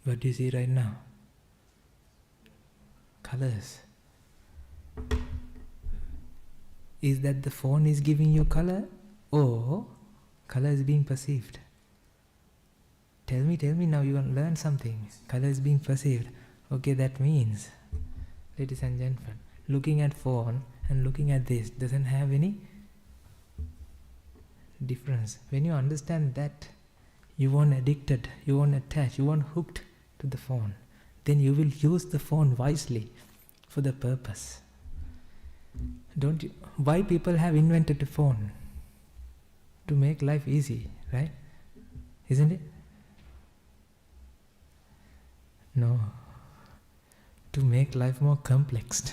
What do you see right now? Colors. Is that the phone is giving you color? Or color is being perceived? Tell me now, you want to learn something. Color is being perceived. Okay, that means, ladies and gentlemen, looking at phone and looking at this doesn't have any difference. When you understand that, you won't addicted, you won't attached, you won't hooked to the phone. Then you will use the phone wisely for the purpose. Don't you? Why people have invented a phone? To make life easy, right? Isn't it? No. To make life more complex.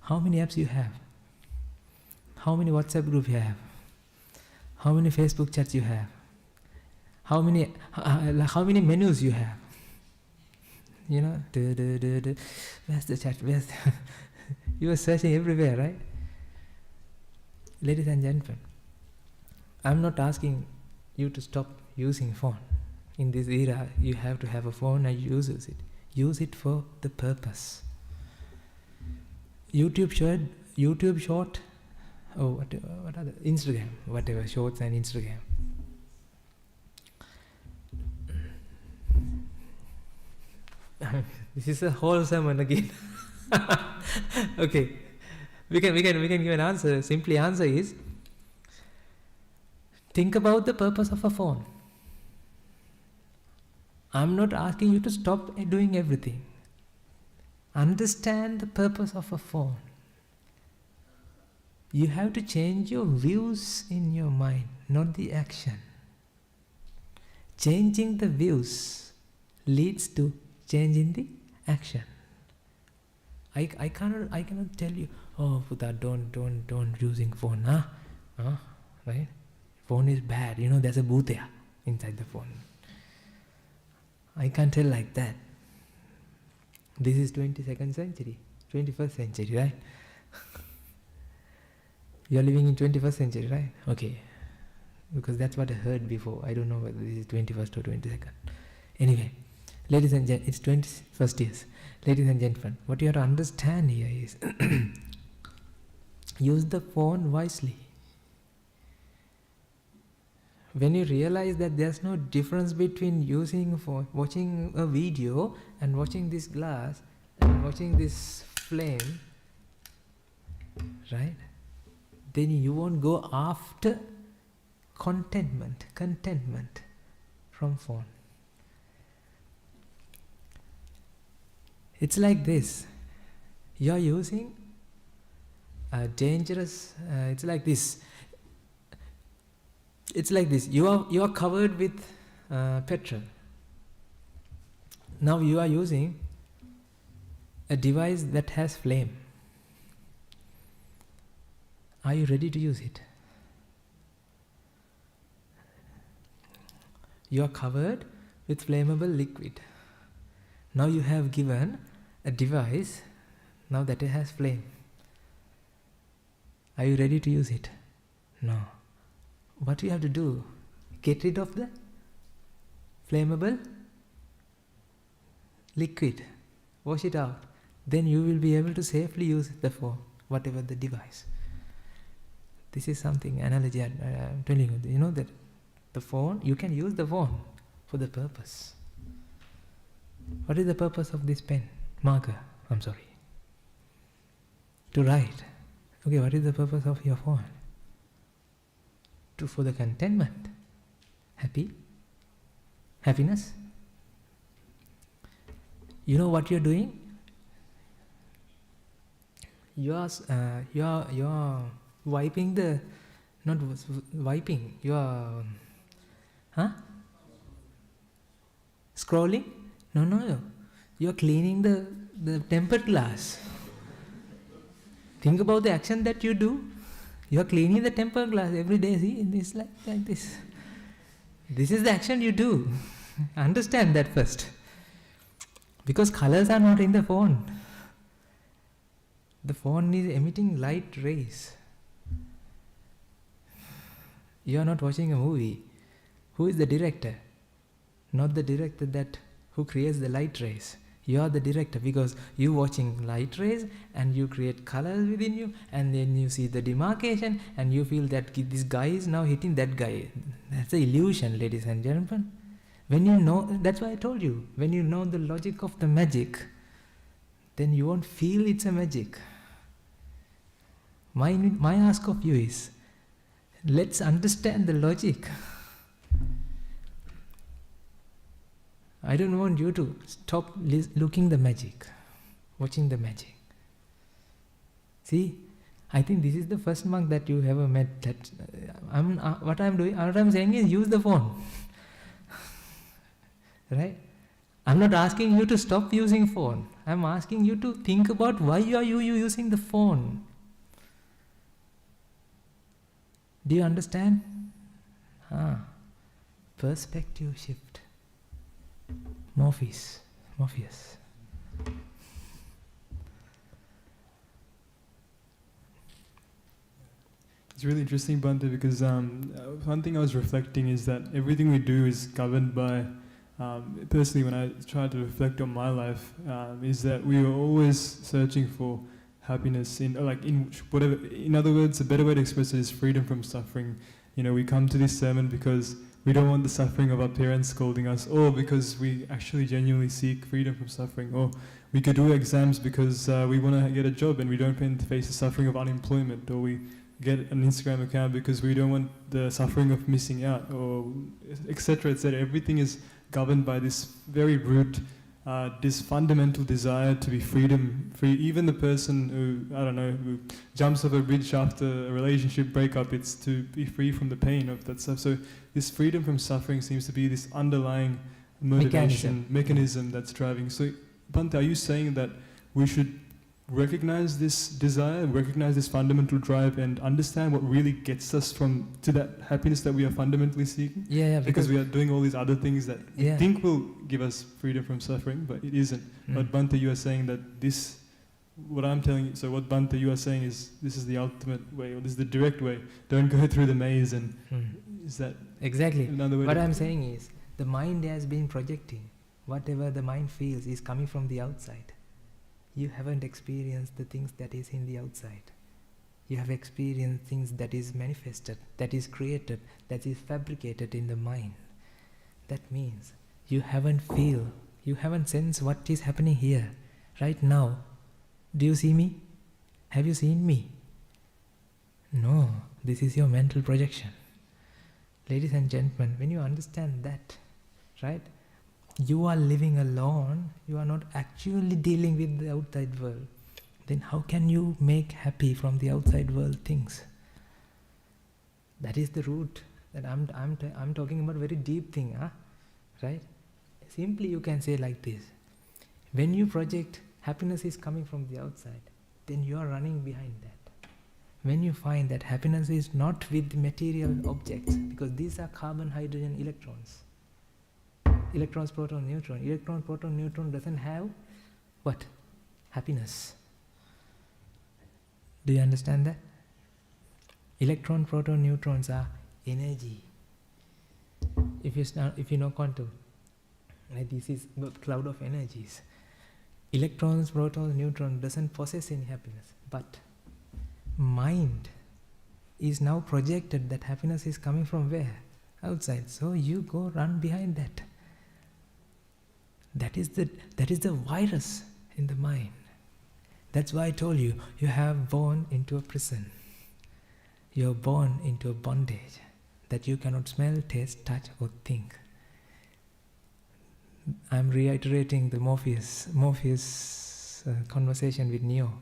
How many apps you have? How many WhatsApp groups you have? How many Facebook chats you have? How many menus you have? You know, where's the chat? Where's the you are searching everywhere, right? Ladies and gentlemen, I'm not asking you to stop using phone. In this era, you have to have a phone and use it. Use it for the purpose. YouTube short, what are the Instagram, whatever, shorts and Instagram. This is a whole sermon again. Okay, we can give an answer. Simply answer is, think about the purpose of a phone. I'm not asking you to stop doing everything. Understand the purpose of a phone. You have to change your views in your mind, not the action. Changing the views leads to change in the action. I cannot tell you, oh Buddha, don't using phone, right? Phone is bad. You know, there's a bhutya inside the phone. I can't tell like that. This is 22nd century, 21st century, right? You are living in 21st century, right? Okay. Because that's what I heard before. I don't know whether this is 21st or 22nd. Anyway, ladies and gentlemen, it's 21st years. Ladies and gentlemen, what you have to understand here is use the phone wisely. When you realize that there's no difference between using phone, watching a video and watching this glass and watching this flame, right? Then you won't go after contentment from phone. It's like this. You're using a dangerous, it's like this. It's like this. You are covered with petrol. Now you are using a device that has flame. Are you ready to use it? You are covered with flammable liquid. Now you have given a device now that it has flame. Are you ready to use it? No. What you have to do? Get rid of the flammable liquid. Wash it out. Then you will be able to safely use the phone, whatever the device. This is something, analogy I'm telling you. You know that the phone, you can use the phone for the purpose. What is the purpose of this pen? Marker, to write. Okay, what is the purpose of your phone? For the contentment. Happiness. You know what you're doing? You're wiping the, not wiping, you're scrolling? No. You're cleaning the tempered glass. Think about the action that you do. You are cleaning the tempered glass every day. See, it's like this. This is the action you do. Understand that first. Because colors are not in the phone. The phone is emitting light rays. You are not watching a movie. Who is the director? Not the director who creates the light rays. You are the director because you watching light rays and you create colors within you, and then you see the demarcation and you feel that this guy is now hitting that guy. That's the illusion, ladies and gentlemen. When you know, that's why I told you, when you know the logic of the magic, then you won't feel it's a magic. My ask of you is, let's understand the logic. I don't want you to stop looking the magic, watching the magic. See, I think this is the first monk that you ever met. That what I'm saying is use the phone, right? I'm not asking you to stop using phone. I'm asking you to think about why are you using the phone. Do you understand? Perspective shift. Morpheus. It's really interesting, Bhante, because one thing I was reflecting is that everything we do is governed by, personally when I try to reflect on my life, is that we are always searching for happiness in whatever. In other words, a better way to express it is freedom from suffering. We come to this sermon because we don't want the suffering of our parents scolding us, or because we actually genuinely seek freedom from suffering, or we could do exams because we want to get a job and we don't want to face the suffering of unemployment, or we get an Instagram account because we don't want the suffering of missing out, or etc. etc. Everything is governed by this very root, this fundamental desire to be free. Even the person who jumps off a bridge after a relationship breakup, it's to be free from the pain of that stuff. So this freedom from suffering seems to be this underlying mechanism that's driving. So Bhante, are you saying that we should recognize this desire, recognize this fundamental drive, and understand what really gets us to that happiness that we are fundamentally seeking? Yeah, because we are doing all these other things that we think will give us freedom from suffering, but it isn't. But Bhante, you are saying that what I'm telling you, so what Bhante, you are saying is this is the ultimate way, or this is the direct way. Don't go through the maze, and is that exactly another way? What I'm saying is, the mind has been projecting. Whatever the mind feels is coming from the outside. You haven't experienced the things that is in the outside. You have experienced things that is manifested, that is created, that is fabricated in the mind. That means you haven't sensed what is happening here, right now. Do you see me? Have you seen me? No, this is your mental projection. Ladies and gentlemen, when you understand that, right? You are living alone, you are not actually dealing with the outside world. Then how can you make happy from the outside world things? That is the root that I'm talking about, very deep thing, right? Simply you can say like this. When you project happiness is coming from the outside, then you are running behind that. When you find that happiness is not with material objects, because these are carbon, hydrogen, electrons. Electrons, proton, neutron. Electron, proton, neutron doesn't have what? Happiness. Do you understand that? Electron, proton, neutrons are energy. If you know quantum, this is the cloud of energies. Electrons, protons, neutrons doesn't possess any happiness, but mind is now projected that happiness is coming from where? Outside. So you go run behind that. That is the virus in the mind. That's why I told you, you have born into a prison. You are born into a bondage that you cannot smell, taste, touch, or think. I'm reiterating the Morpheus conversation with Neo,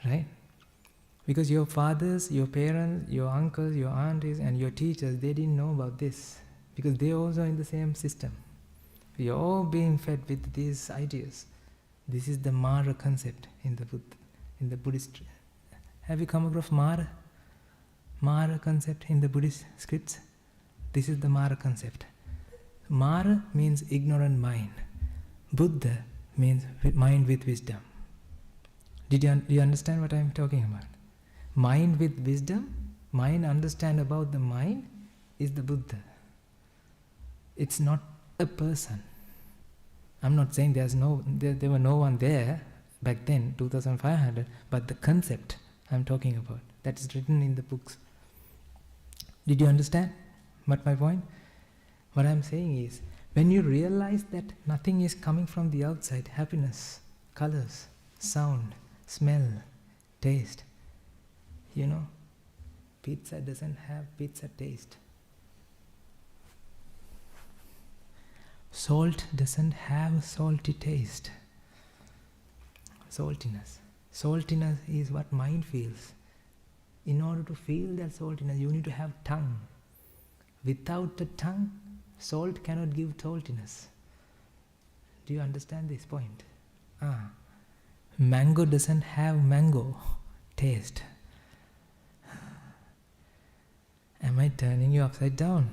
right? Because your fathers, your parents, your uncles, your aunties, and your teachers, they didn't know about this, because they are also in the same system. We are all being fed with these ideas. This is the Mara concept in the Buddhist. Have you come across Mara? Mara concept in the Buddhist scripts? This is the Mara concept. Mara means ignorant mind. Buddha means mind with wisdom. Do you understand what I am talking about? Mind with wisdom, mind understand about the mind, is the Buddha. It's not a person. I'm not saying there were no one there back then, 2500, but the concept I'm talking about, that is written in the books. Did you understand what my point? What I'm saying is, When you realize that nothing is coming from the outside, happiness, colors, sound, smell, taste, pizza doesn't have pizza taste. Salt doesn't have salty taste. Saltiness. Saltiness is what mind feels. In order to feel that saltiness, you need to have tongue. Without the tongue, salt cannot give saltiness. Do you understand this point? Mango doesn't have mango taste. Am I turning you upside down?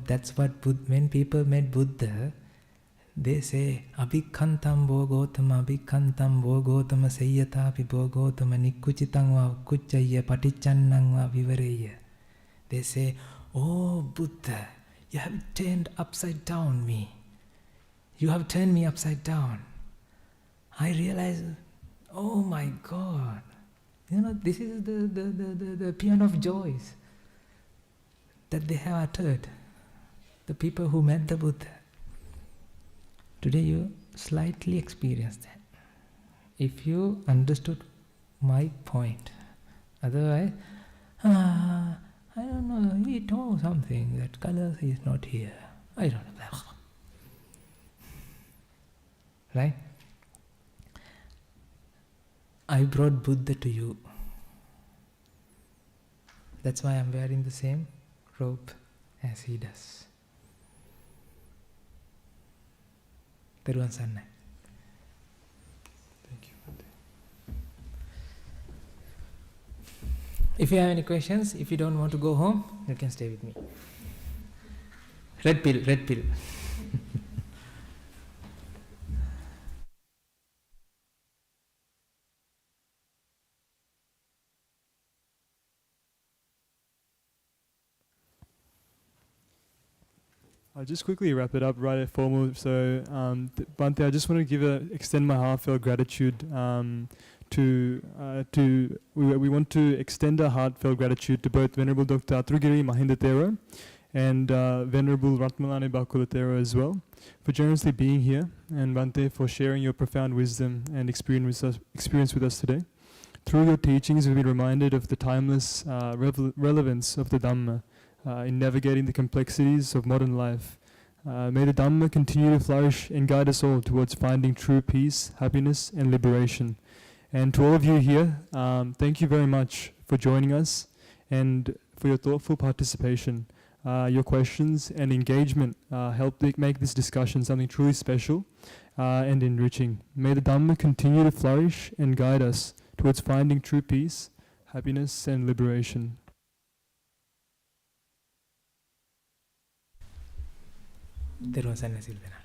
That's what when people met Buddha, they say, Abhikantam bhogotama, abhikantam bhogotama sayyatapi bhogotama nikkuchitang va kuchaya patichannang va vivareya. They say, oh Buddha, you have turned upside down me. You have turned me upside down. I realize, oh my God, this is the paean of joys that they have uttered, the people who met the Buddha. Today you slightly experienced that. If you understood my point, otherwise, I don't know, he told something that color is not here. I don't know. Right? I brought Buddha to you. That's why I'm wearing the same robe as he does. Teruvan Sannai. Thank you. If you have any questions, if you don't want to go home, you can stay with me. Red pill, red pill. I'll just quickly wrap it up right at formal. So, Bhante, I just want to extend my heartfelt gratitude we want to extend our heartfelt gratitude to both Venerable Dr. Atrugiri Mahindathera and Venerable Ratmalani Bakulathera as well for generously being here, and Bhante for sharing your profound wisdom and experience with us today. Through your teachings, we've been reminded of the timeless relevance of the Dhamma in navigating the complexities of modern life. May the Dhamma continue to flourish and guide us all towards finding true peace, happiness, and liberation. And to all of you here, thank you very much for joining us and for your thoughtful participation. Your questions and engagement help make this discussion something truly special and enriching. May the Dhamma continue to flourish and guide us towards finding true peace, happiness, and liberation. Teruvan Sannai Silvenar.